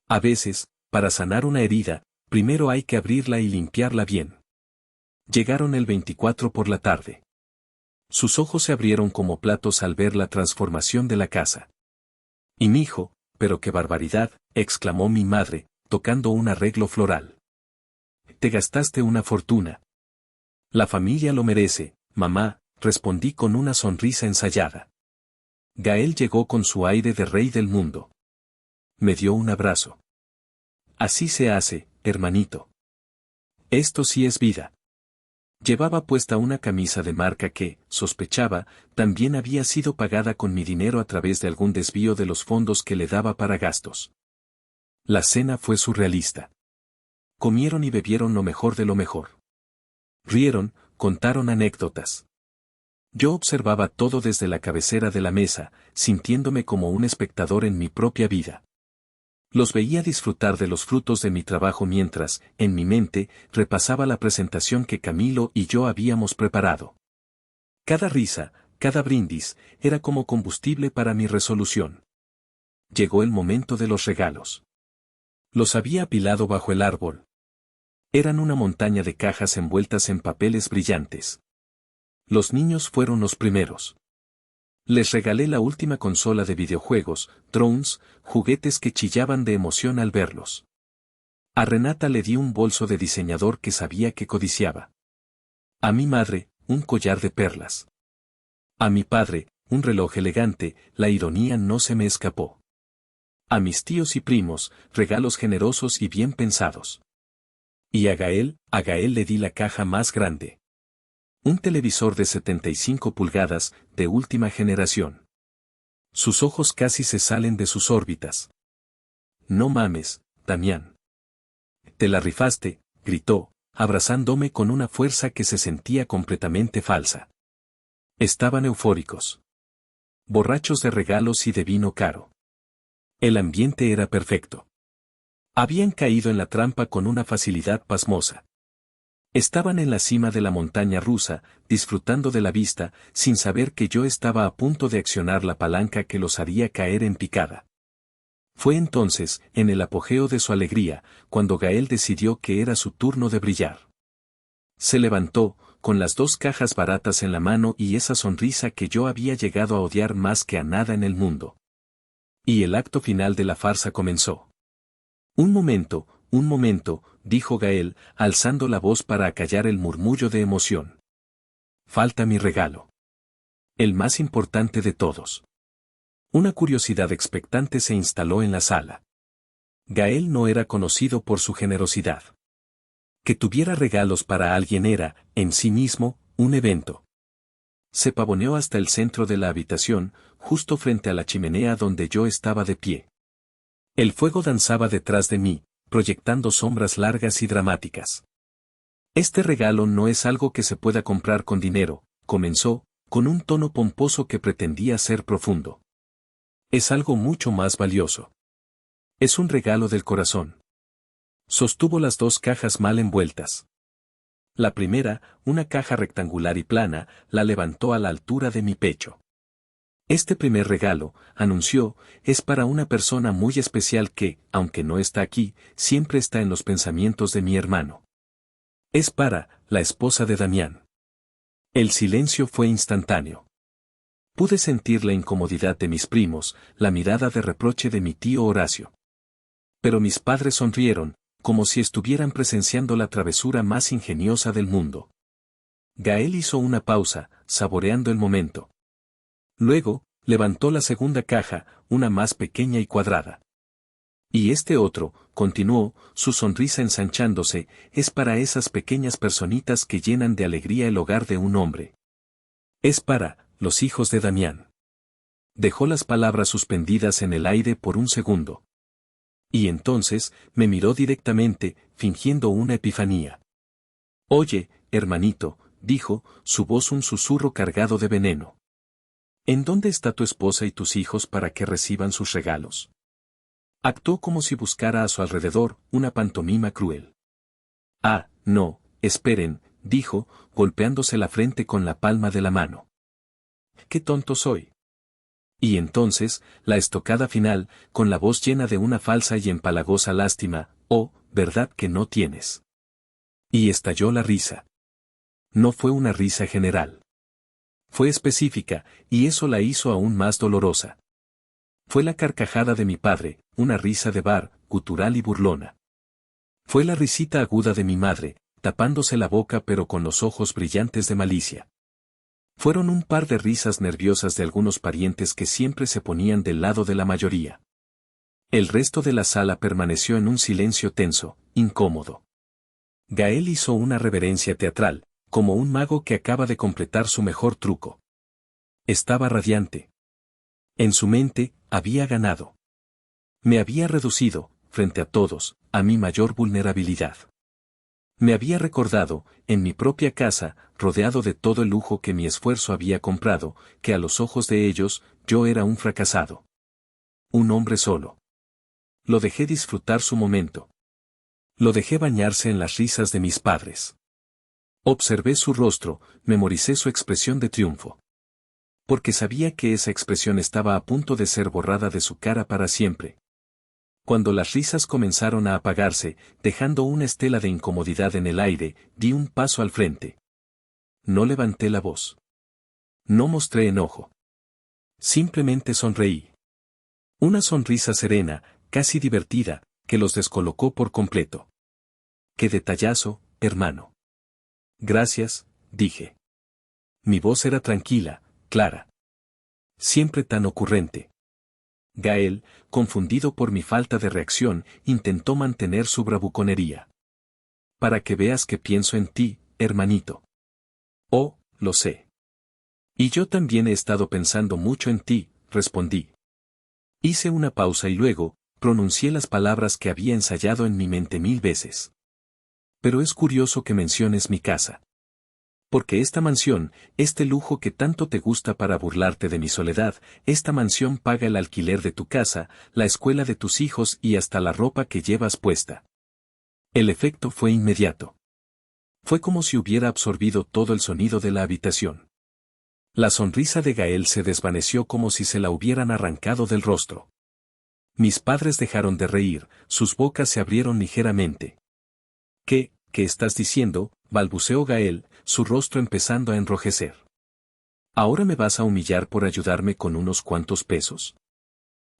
A veces, para sanar una herida, primero hay que abrirla y limpiarla bien. Llegaron el 24 por la tarde. Sus ojos se abrieron como platos al ver la transformación de la casa. Y mi hijo, pero qué barbaridad, exclamó mi madre, tocando un arreglo floral. Te gastaste una fortuna. La familia lo merece, mamá, respondí con una sonrisa ensayada. Gael llegó con su aire de rey del mundo. Me dio un abrazo. Así se hace, hermanito. Esto sí es vida. Llevaba puesta una camisa de marca que, sospechaba, también había sido pagada con mi dinero a través de algún desvío de los fondos que le daba para gastos. La cena fue surrealista. Comieron y bebieron lo mejor de lo mejor. Rieron, contaron anécdotas. Yo observaba todo desde la cabecera de la mesa, sintiéndome como un espectador en mi propia vida. Los veía disfrutar de los frutos de mi trabajo mientras, en mi mente, repasaba la presentación que Camilo y yo habíamos preparado. Cada risa, cada brindis, era como combustible para mi resolución. Llegó el momento de los regalos. Los había apilado bajo el árbol. Eran una montaña de cajas envueltas en papeles brillantes. Los niños fueron los primeros. Les regalé la última consola de videojuegos, drones, juguetes que chillaban de emoción al verlos. A Renata le di un bolso de diseñador que sabía que codiciaba. A mi madre, un collar de perlas. A mi padre, un reloj elegante, la ironía no se me escapó. A mis tíos y primos, regalos generosos y bien pensados. Y a Gael le di la caja más grande. Un televisor de 75 pulgadas, de última generación. Sus ojos casi se salen de sus órbitas. No mames, Damián. Te la rifaste, gritó, abrazándome con una fuerza que se sentía completamente falsa. Estaban eufóricos. Borrachos de regalos y de vino caro. El ambiente era perfecto. Habían caído en la trampa con una facilidad pasmosa. Estaban en la cima de la montaña rusa, disfrutando de la vista, sin saber que yo estaba a punto de accionar la palanca que los haría caer en picada. Fue entonces, en el apogeo de su alegría, cuando Gael decidió que era su turno de brillar. Se levantó, con las dos cajas baratas en la mano y esa sonrisa que yo había llegado a odiar más que a nada en el mundo. Y el acto final de la farsa comenzó. Un momento, dijo Gael, alzando la voz para acallar el murmullo de emoción. Falta mi regalo. El más importante de todos. Una curiosidad expectante se instaló en la sala. Gael no era conocido por su generosidad. Que tuviera regalos para alguien era, en sí mismo, un evento. Se pavoneó hasta el centro de la habitación, justo frente a la chimenea donde yo estaba de pie. El fuego danzaba detrás de mí, proyectando sombras largas y dramáticas. Este regalo no es algo que se pueda comprar con dinero, comenzó, con un tono pomposo que pretendía ser profundo. Es algo mucho más valioso. Es un regalo del corazón. Sostuvo las dos cajas mal envueltas. La primera, una caja rectangular y plana, la levantó a la altura de mi pecho. Este primer regalo, anunció, es para una persona muy especial que, aunque no está aquí, siempre está en los pensamientos de mi hermano. Es para, la esposa de Damián. El silencio fue instantáneo. Pude sentir la incomodidad de mis primos, la mirada de reproche de mi tío Horacio. Pero mis padres sonrieron, como si estuvieran presenciando la travesura más ingeniosa del mundo. Gael hizo una pausa, saboreando el momento. Luego, levantó la segunda caja, una más pequeña y cuadrada. Y este otro, continuó, su sonrisa ensanchándose, es para esas pequeñas personitas que llenan de alegría el hogar de un hombre. Es para, los hijos de Damián. Dejó las palabras suspendidas en el aire por un segundo. Y entonces, me miró directamente, fingiendo una epifanía. Oye, hermanito, dijo, su voz un susurro cargado de veneno. ¿En dónde está tu esposa y tus hijos para que reciban sus regalos? Actuó como si buscara a su alrededor una pantomima cruel. Ah, no, esperen, dijo, golpeándose la frente con la palma de la mano. ¡Qué tonto soy! Y entonces, la estocada final, con la voz llena de una falsa y empalagosa lástima, oh, ¿verdad que no tienes? Y estalló la risa. No fue una risa general. Fue específica, y eso la hizo aún más dolorosa. Fue la carcajada de mi padre, una risa de bar, gutural y burlona. Fue la risita aguda de mi madre, tapándose la boca pero con los ojos brillantes de malicia. Fueron un par de risas nerviosas de algunos parientes que siempre se ponían del lado de la mayoría. El resto de la sala permaneció en un silencio tenso, incómodo. Gael hizo una reverencia teatral, como un mago que acaba de completar su mejor truco. Estaba radiante. En su mente, había ganado. Me había reducido, frente a todos, a mi mayor vulnerabilidad. Me había recordado, en mi propia casa, rodeado de todo el lujo que mi esfuerzo había comprado, que a los ojos de ellos, yo era un fracasado. Un hombre solo. Lo dejé disfrutar su momento. Lo dejé bañarse en las risas de mis padres. Observé su rostro, memoricé su expresión de triunfo. Porque sabía que esa expresión estaba a punto de ser borrada de su cara para siempre. Cuando las risas comenzaron a apagarse, dejando una estela de incomodidad en el aire, di un paso al frente. No levanté la voz. No mostré enojo. Simplemente sonreí. Una sonrisa serena, casi divertida, que los descolocó por completo. ¡Qué detallazo, hermano! Gracias, dije. Mi voz era tranquila, clara. Siempre tan ocurrente. Gael, confundido por mi falta de reacción, intentó mantener su bravuconería. Para que veas que pienso en ti, hermanito. Oh, lo sé. Y yo también he estado pensando mucho en ti, respondí. Hice una pausa y luego, pronuncié las palabras que había ensayado en mi mente 1000 veces. Pero es curioso que menciones mi casa. Porque esta mansión, este lujo que tanto te gusta para burlarte de mi soledad, esta mansión paga el alquiler de tu casa, la escuela de tus hijos y hasta la ropa que llevas puesta. El efecto fue inmediato. Fue como si hubiera absorbido todo el sonido de la habitación. La sonrisa de Gael se desvaneció como si se la hubieran arrancado del rostro. Mis padres dejaron de reír, sus bocas se abrieron ligeramente. ¿Qué estás diciendo?, balbuceó Gael, su rostro empezando a enrojecer. ¿Ahora me vas a humillar por ayudarme con unos cuantos pesos?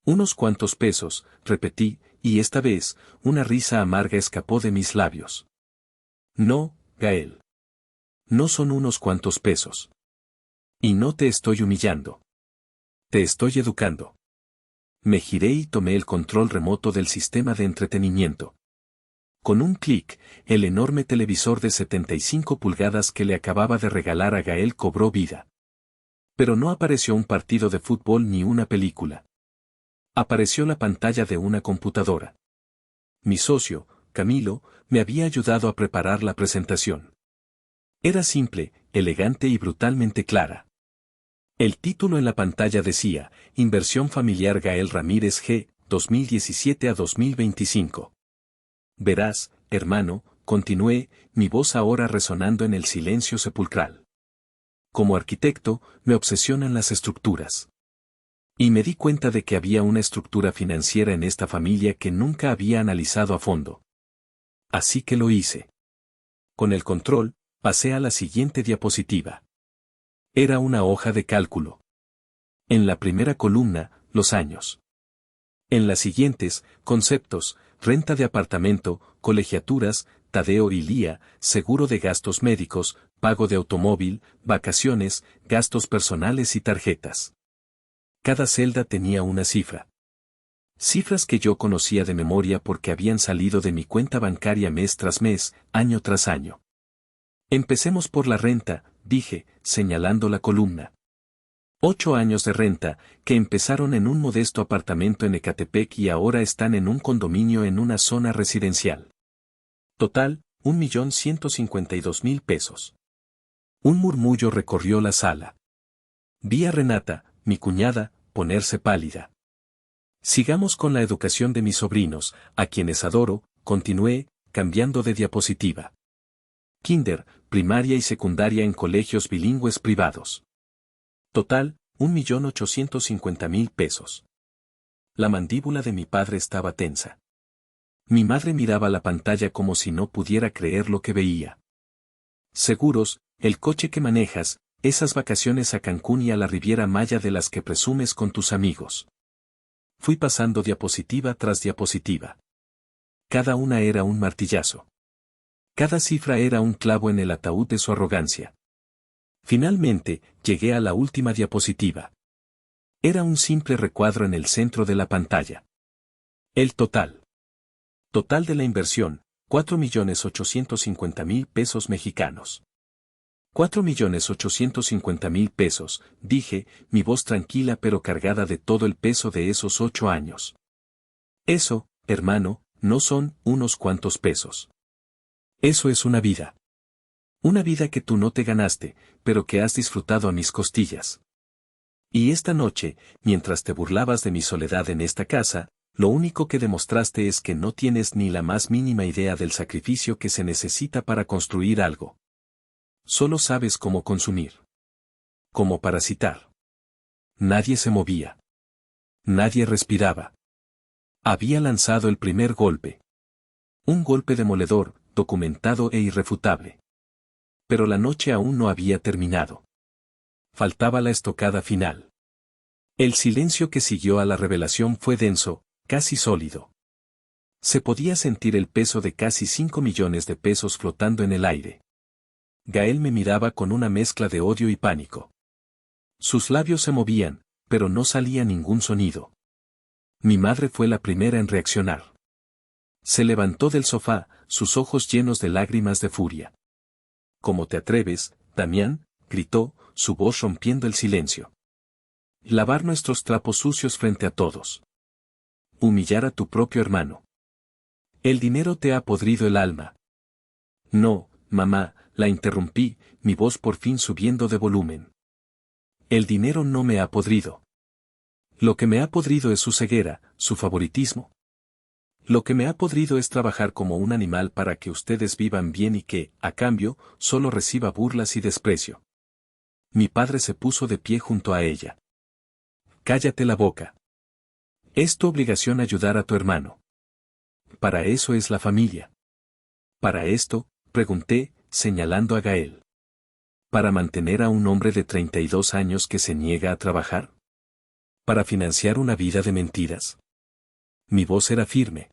Unos cuantos pesos, repetí, y esta vez, una risa amarga escapó de mis labios. No, Gael. No son unos cuantos pesos. Y no te estoy humillando. Te estoy educando. Me giré y tomé el control remoto del sistema de entretenimiento. Con un clic, el enorme televisor de 75 pulgadas que le acababa de regalar a Gael cobró vida. Pero no apareció un partido de fútbol ni una película. Apareció la pantalla de una computadora. Mi socio, Camilo, me había ayudado a preparar la presentación. Era simple, elegante y brutalmente clara. El título en la pantalla decía, Inversión familiar Gael Ramírez G., 2017 a 2025. Verás, hermano, continué, mi voz ahora resonando en el silencio sepulcral. Como arquitecto, me obsesionan las estructuras. Y me di cuenta de que había una estructura financiera en esta familia que nunca había analizado a fondo. Así que lo hice. Con el control, pasé a la siguiente diapositiva. Era una hoja de cálculo. En la primera columna, los años. En las siguientes, conceptos, renta de apartamento, colegiaturas, Tadeo y Lía, seguro de gastos médicos, pago de automóvil, vacaciones, gastos personales y tarjetas. Cada celda tenía una cifra. Cifras que yo conocía de memoria porque habían salido de mi cuenta bancaria mes tras mes, año tras año. Empecemos por la renta, dije, señalando la columna. 8 años de renta, que empezaron en un modesto apartamento en Ecatepec y ahora están en un condominio en una zona residencial. Total, 1.152.000 pesos. Un murmullo recorrió la sala. Vi a Renata, mi cuñada, ponerse pálida. Sigamos con la educación de mis sobrinos, a quienes adoro, continué, cambiando de diapositiva. Kinder, primaria y secundaria en colegios bilingües privados. Total, 1.850.000 pesos. La mandíbula de mi padre estaba tensa. Mi madre miraba la pantalla como si no pudiera creer lo que veía. Seguros, el coche que manejas, esas vacaciones a Cancún y a la Riviera Maya de las que presumes con tus amigos. Fui pasando diapositiva tras diapositiva. Cada una era un martillazo. Cada cifra era un clavo en el ataúd de su arrogancia. Finalmente, llegué a la última diapositiva. Era un simple recuadro en el centro de la pantalla. El total. Total de la inversión, 4.850.000 pesos mexicanos. 4.850.000 pesos, dije, mi voz tranquila pero cargada de todo el peso de esos 8 años. Eso, hermano, no son unos cuantos pesos. Eso es una vida. Una vida que tú no te ganaste, pero que has disfrutado a mis costillas. Y esta noche, mientras te burlabas de mi soledad en esta casa, lo único que demostraste es que no tienes ni la más mínima idea del sacrificio que se necesita para construir algo. Solo sabes cómo consumir. Cómo parasitar. Nadie se movía. Nadie respiraba. Había lanzado el primer golpe. Un golpe demoledor, documentado e irrefutable. Pero la noche aún no había terminado. Faltaba la estocada final. El silencio que siguió a la revelación fue denso, casi sólido. Se podía sentir el peso de casi 5 millones de pesos flotando en el aire. Gael me miraba con una mezcla de odio y pánico. Sus labios se movían, pero no salía ningún sonido. Mi madre fue la primera en reaccionar. Se levantó del sofá, sus ojos llenos de lágrimas de furia. ¿Cómo te atreves, Damián?, gritó, su voz rompiendo el silencio. Lavar nuestros trapos sucios frente a todos. Humillar a tu propio hermano. El dinero te ha podrido el alma. No, mamá, la interrumpí, mi voz por fin subiendo de volumen. El dinero no me ha podrido. Lo que me ha podrido es su ceguera, su favoritismo. Lo que me ha podrido es trabajar como un animal para que ustedes vivan bien y que, a cambio, solo reciba burlas y desprecio. Mi padre se puso de pie junto a ella. Cállate la boca. Es tu obligación ayudar a tu hermano. Para eso es la familia. Para esto, pregunté, señalando a Gael. ¿Para mantener a un hombre de 32 años que se niega a trabajar? ¿Para financiar una vida de mentiras? Mi voz era firme.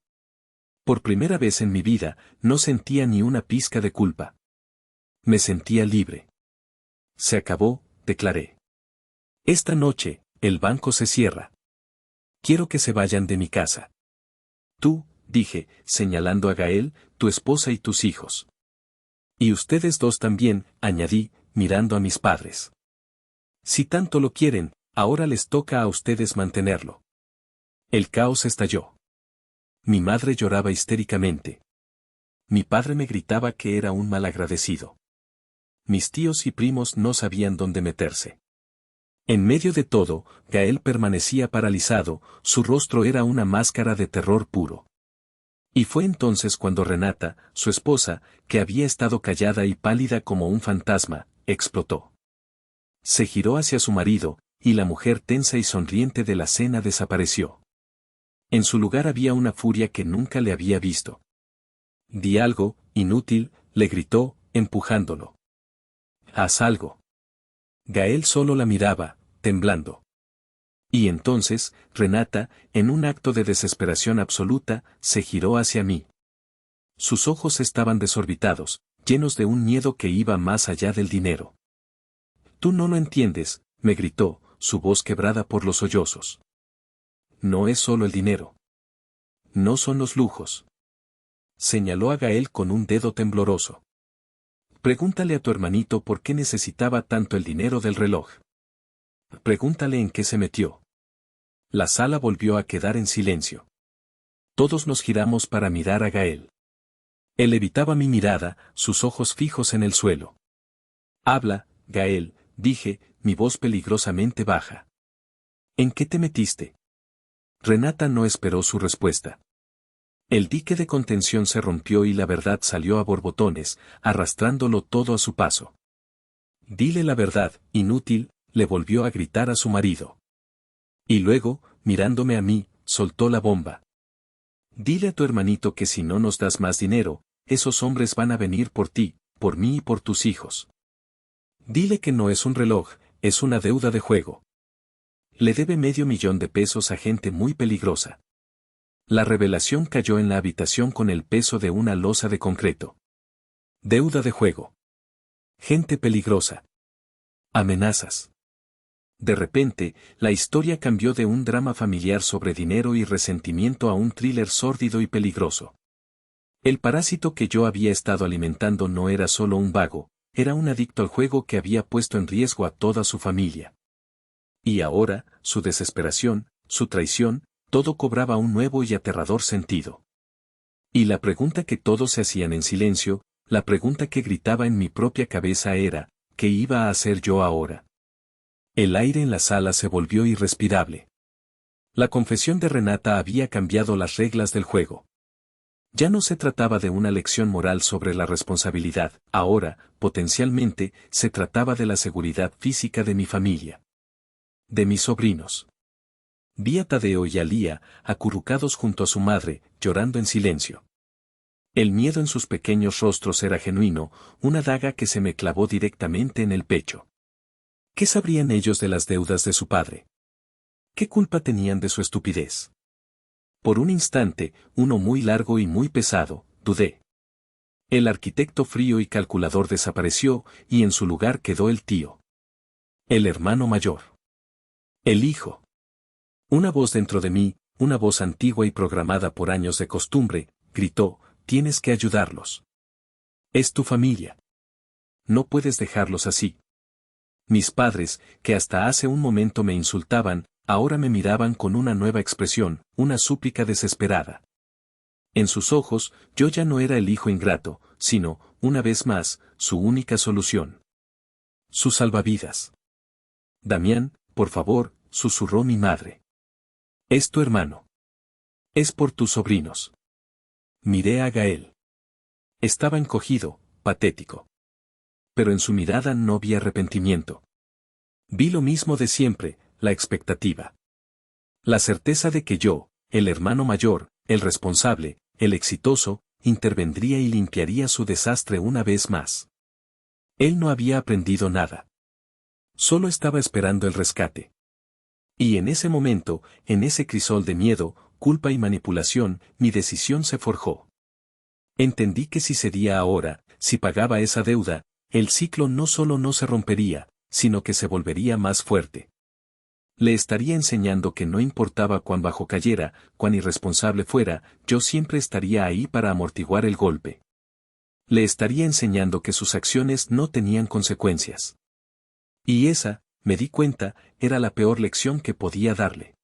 Por primera vez en mi vida, no sentía ni una pizca de culpa. Me sentía libre. Se acabó, declaré. Esta noche, el banco se cierra. Quiero que se vayan de mi casa. Tú, dije, señalando a Gael, tu esposa y tus hijos. Y ustedes dos también, añadí, mirando a mis padres. Si tanto lo quieren, ahora les toca a ustedes mantenerlo. El caos estalló. Mi madre lloraba histéricamente. Mi padre me gritaba que era un malagradecido. Mis tíos y primos no sabían dónde meterse. En medio de todo, Gael permanecía paralizado, su rostro era una máscara de terror puro. Y fue entonces cuando Renata, su esposa, que había estado callada y pálida como un fantasma, explotó. Se giró hacia su marido, y la mujer tensa y sonriente de la cena desapareció. En su lugar había una furia que nunca le había visto. Di algo, inútil, le gritó, empujándolo. Haz algo. Gael solo la miraba, temblando. Y entonces, Renata, en un acto de desesperación absoluta, se giró hacia mí. Sus ojos estaban desorbitados, llenos de un miedo que iba más allá del dinero. Tú no lo entiendes, me gritó, su voz quebrada por los sollozos. No es solo el dinero. No son los lujos. Señaló a Gael con un dedo tembloroso. Pregúntale a tu hermanito por qué necesitaba tanto el dinero del reloj. Pregúntale en qué se metió. La sala volvió a quedar en silencio. Todos nos giramos para mirar a Gael. Él evitaba mi mirada, sus ojos fijos en el suelo. Habla, Gael, dije, mi voz peligrosamente baja. ¿En qué te metiste? Renata no esperó su respuesta. El dique de contención se rompió y la verdad salió a borbotones, arrastrándolo todo a su paso. Dile la verdad, inútil, le volvió a gritar a su marido. Y luego, mirándome a mí, soltó la bomba. Dile a tu hermanito que si no nos das más dinero, esos hombres van a venir por ti, por mí y por tus hijos. Dile que no es un reloj, es una deuda de juego. Le debe $500,000 a gente muy peligrosa. La revelación cayó en la habitación con el peso de una losa de concreto. Deuda de juego. Gente peligrosa. Amenazas. De repente, la historia cambió de un drama familiar sobre dinero y resentimiento a un thriller sórdido y peligroso. El parásito que yo había estado alimentando no era solo un vago, era un adicto al juego que había puesto en riesgo a toda su familia. Y ahora, su desesperación, su traición, todo cobraba un nuevo y aterrador sentido. Y la pregunta que todos se hacían en silencio, la pregunta que gritaba en mi propia cabeza era, ¿qué iba a hacer yo ahora? El aire en la sala se volvió irrespirable. La confesión de Renata había cambiado las reglas del juego. Ya no se trataba de una lección moral sobre la responsabilidad, ahora, potencialmente, se trataba de la seguridad física de mi familia. De mis sobrinos. Vi a Tadeo y a Lía, acurrucados junto a su madre, llorando en silencio. El miedo en sus pequeños rostros era genuino, una daga que se me clavó directamente en el pecho. ¿Qué sabrían ellos de las deudas de su padre? ¿Qué culpa tenían de su estupidez? Por un instante, uno muy largo y muy pesado, dudé. El arquitecto frío y calculador desapareció, y en su lugar quedó el tío. El hermano mayor. El hijo. Una voz dentro de mí, una voz antigua y programada por años de costumbre, gritó: tienes que ayudarlos. Es tu familia. No puedes dejarlos así. Mis padres, que hasta hace un momento me insultaban, ahora me miraban con una nueva expresión, una súplica desesperada. En sus ojos, yo ya no era el hijo ingrato, sino, una vez más, su única solución. Su salvavidas. Damián, por favor, susurró mi madre. Es tu hermano. Es por tus sobrinos. Miré a Gael. Estaba encogido, patético. Pero en su mirada no vi arrepentimiento. Vi lo mismo de siempre, la expectativa. La certeza de que yo, el hermano mayor, el responsable, el exitoso, intervendría y limpiaría su desastre una vez más. Él no había aprendido nada. Solo estaba esperando el rescate. Y en ese momento, en ese crisol de miedo, culpa y manipulación, mi decisión se forjó. Entendí que si cedía ahora, si pagaba esa deuda, el ciclo no solo no se rompería, sino que se volvería más fuerte. Le estaría enseñando que no importaba cuán bajo cayera, cuán irresponsable fuera, yo siempre estaría ahí para amortiguar el golpe. Le estaría enseñando que sus acciones no tenían consecuencias. Y esa, me di cuenta, era la peor lección que podía darle.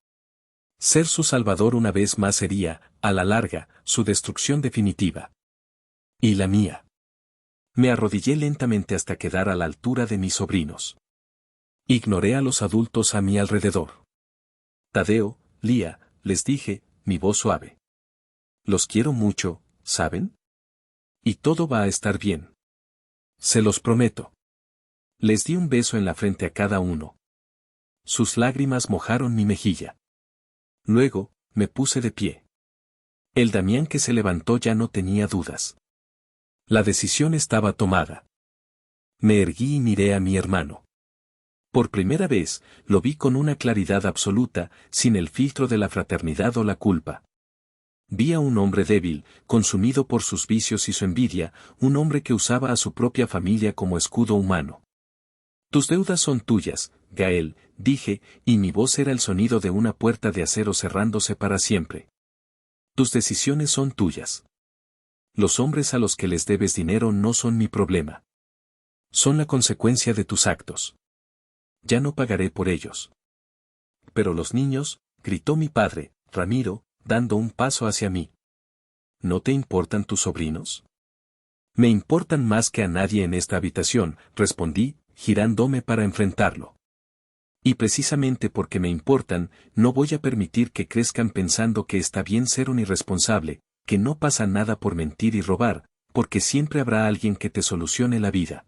Ser su salvador una vez más sería, a la larga, su destrucción definitiva. Y la mía. Me arrodillé lentamente hasta quedar a la altura de mis sobrinos. Ignoré a los adultos a mi alrededor. Tadeo, Lía, les dije, mi voz suave. Los quiero mucho, ¿saben? Y todo va a estar bien. Se los prometo. Les di un beso en la frente a cada uno. Sus lágrimas mojaron mi mejilla. Luego, me puse de pie. El Damián que se levantó ya no tenía dudas. La decisión estaba tomada. Me erguí y miré a mi hermano. Por primera vez, lo vi con una claridad absoluta, sin el filtro de la fraternidad o la culpa. Vi a un hombre débil, consumido por sus vicios y su envidia, un hombre que usaba a su propia familia como escudo humano. Tus deudas son tuyas, Gael, dije, y mi voz era el sonido de una puerta de acero cerrándose para siempre. Tus decisiones son tuyas. Los hombres a los que les debes dinero no son mi problema. Son la consecuencia de tus actos. Ya no pagaré por ellos. Pero los niños, gritó mi padre, Ramiro, dando un paso hacia mí. ¿No te importan tus sobrinos? Me importan más que a nadie en esta habitación, respondí, girándome para enfrentarlo. Y precisamente porque me importan, no voy a permitir que crezcan pensando que está bien ser un irresponsable, que no pasa nada por mentir y robar, porque siempre habrá alguien que te solucione la vida.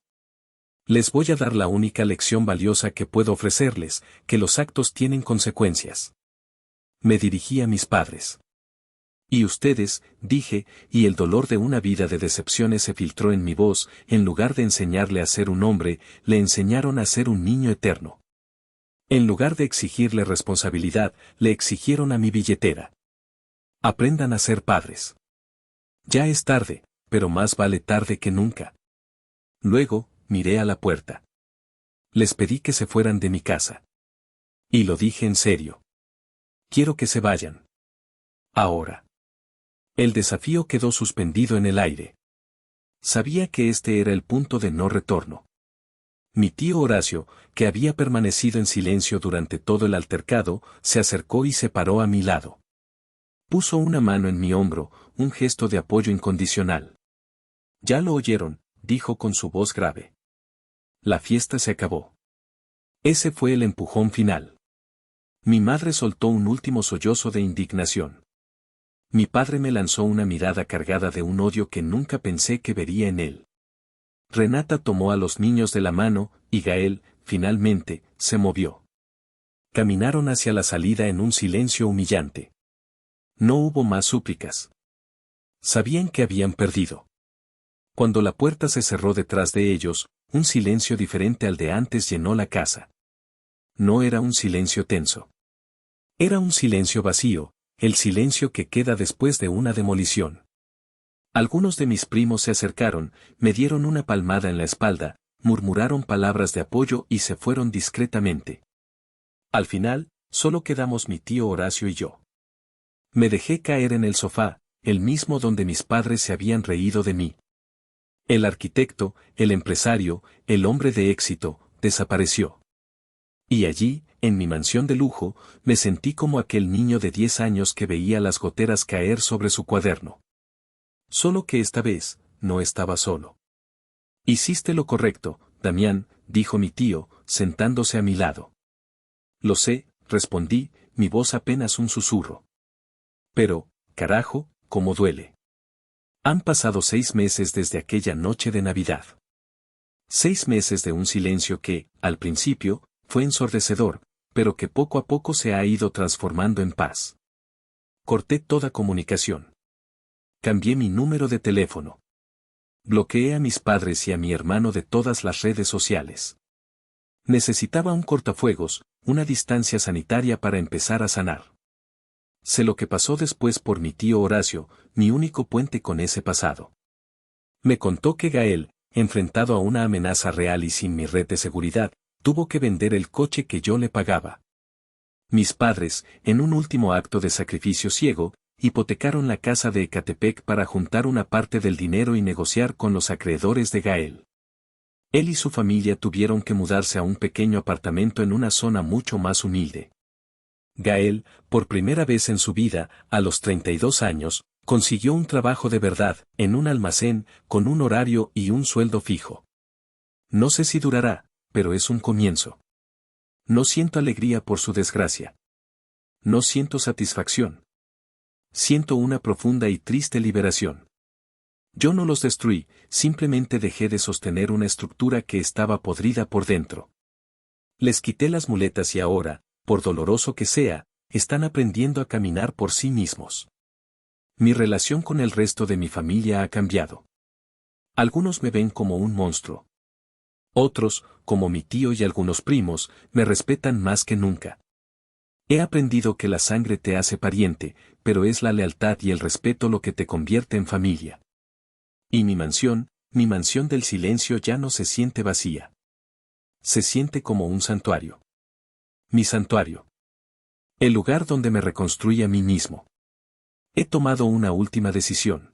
Les voy a dar la única lección valiosa que puedo ofrecerles, que los actos tienen consecuencias. Me dirigí a mis padres. Y ustedes, dije, y el dolor de una vida de decepciones se filtró en mi voz, en lugar de enseñarle a ser un hombre, le enseñaron a ser un niño eterno. En lugar de exigirle responsabilidad, le exigieron a mi billetera. Aprendan a ser padres. Ya es tarde, pero más vale tarde que nunca. Luego, miré a la puerta. Les pedí que se fueran de mi casa. Y lo dije en serio. Quiero que se vayan. Ahora. El desafío quedó suspendido en el aire. Sabía que este era el punto de no retorno. Mi tío Horacio, que había permanecido en silencio durante todo el altercado, se acercó y se paró a mi lado. Puso una mano en mi hombro, un gesto de apoyo incondicional. Ya lo oyeron, dijo con su voz grave. La fiesta se acabó. Ese fue el empujón final. Mi madre soltó un último sollozo de indignación. Mi padre me lanzó una mirada cargada de un odio que nunca pensé que vería en él. Renata tomó a los niños de la mano, y Gael, finalmente, se movió. Caminaron hacia la salida en un silencio humillante. No hubo más súplicas. Sabían que habían perdido. Cuando la puerta se cerró detrás de ellos, un silencio diferente al de antes llenó la casa. No era un silencio tenso. Era un silencio vacío, el silencio que queda después de una demolición. Algunos de mis primos se acercaron, me dieron una palmada en la espalda, murmuraron palabras de apoyo y se fueron discretamente. Al final, solo quedamos mi tío Horacio y yo. Me dejé caer en el sofá, el mismo donde mis padres se habían reído de mí. El arquitecto, el empresario, el hombre de éxito, desapareció. Y allí, en mi mansión de lujo, me sentí como aquel niño de 10 años que veía las goteras caer sobre su cuaderno. Solo que esta vez, no estaba solo. Hiciste lo correcto, Damián, dijo mi tío, sentándose a mi lado. Lo sé, respondí, mi voz apenas un susurro. Pero, carajo, cómo duele. Han pasado 6 meses desde aquella noche de Navidad. 6 meses de un silencio que, al principio, fue ensordecedor, pero que poco a poco se ha ido transformando en paz. Corté toda comunicación. Cambié mi número de teléfono. Bloqueé a mis padres y a mi hermano de todas las redes sociales. Necesitaba un cortafuegos, una distancia sanitaria para empezar a sanar. Sé lo que pasó después por mi tío Horacio, mi único puente con ese pasado. Me contó que Gael, enfrentado a una amenaza real y sin mi red de seguridad, tuvo que vender el coche que yo le pagaba. Mis padres, en un último acto de sacrificio ciego, hipotecaron la casa de Ecatepec para juntar una parte del dinero y negociar con los acreedores de Gael. Él y su familia tuvieron que mudarse a un pequeño apartamento en una zona mucho más humilde. Gael, por primera vez en su vida, a los 32 años, consiguió un trabajo de verdad, en un almacén, con un horario y un sueldo fijo. No sé si durará, pero es un comienzo. No siento alegría por su desgracia. No siento satisfacción. Siento una profunda y triste liberación. Yo no los destruí, simplemente dejé de sostener una estructura que estaba podrida por dentro. Les quité las muletas y ahora, por doloroso que sea, están aprendiendo a caminar por sí mismos. Mi relación con el resto de mi familia ha cambiado. Algunos me ven como un monstruo. Otros, como mi tío y algunos primos, me respetan más que nunca. He aprendido que la sangre te hace pariente, pero es la lealtad y el respeto lo que te convierte en familia. Y mi mansión del silencio ya no se siente vacía. Se siente como un santuario. Mi santuario. El lugar donde me reconstruí a mí mismo. He tomado una última decisión.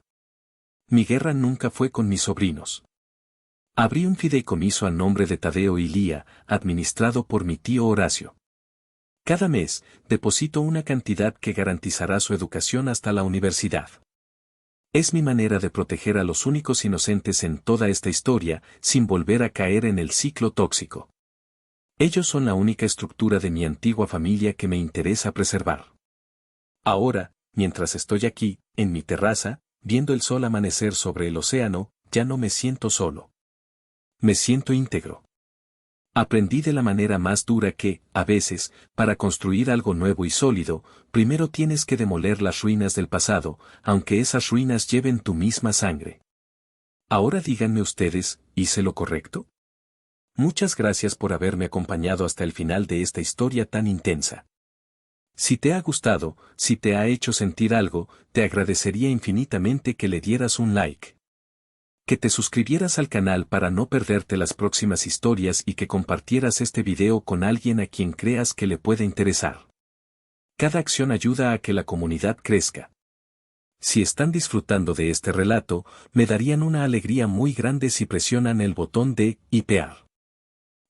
Mi guerra nunca fue con mis sobrinos. Abrí un fideicomiso a nombre de Tadeo y Lía, administrado por mi tío Horacio. Cada mes, deposito una cantidad que garantizará su educación hasta la universidad. Es mi manera de proteger a los únicos inocentes en toda esta historia, sin volver a caer en el ciclo tóxico. Ellos son la única estructura de mi antigua familia que me interesa preservar. Ahora, mientras estoy aquí, en mi terraza, viendo el sol amanecer sobre el océano, ya no me siento solo. Me siento íntegro. Aprendí de la manera más dura que, a veces, para construir algo nuevo y sólido, primero tienes que demoler las ruinas del pasado, aunque esas ruinas lleven tu misma sangre. Ahora díganme ustedes, ¿hice lo correcto? Muchas gracias por haberme acompañado hasta el final de esta historia tan intensa. Si te ha gustado, si te ha hecho sentir algo, te agradecería infinitamente que le dieras un like. Que te suscribieras al canal para no perderte las próximas historias y que compartieras este video con alguien a quien creas que le pueda interesar. Cada acción ayuda a que la comunidad crezca. Si están disfrutando de este relato, me darían una alegría muy grande si presionan el botón de hipear.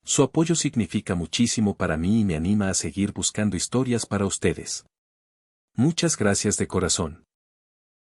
Su apoyo significa muchísimo para mí y me anima a seguir buscando historias para ustedes. Muchas gracias de corazón.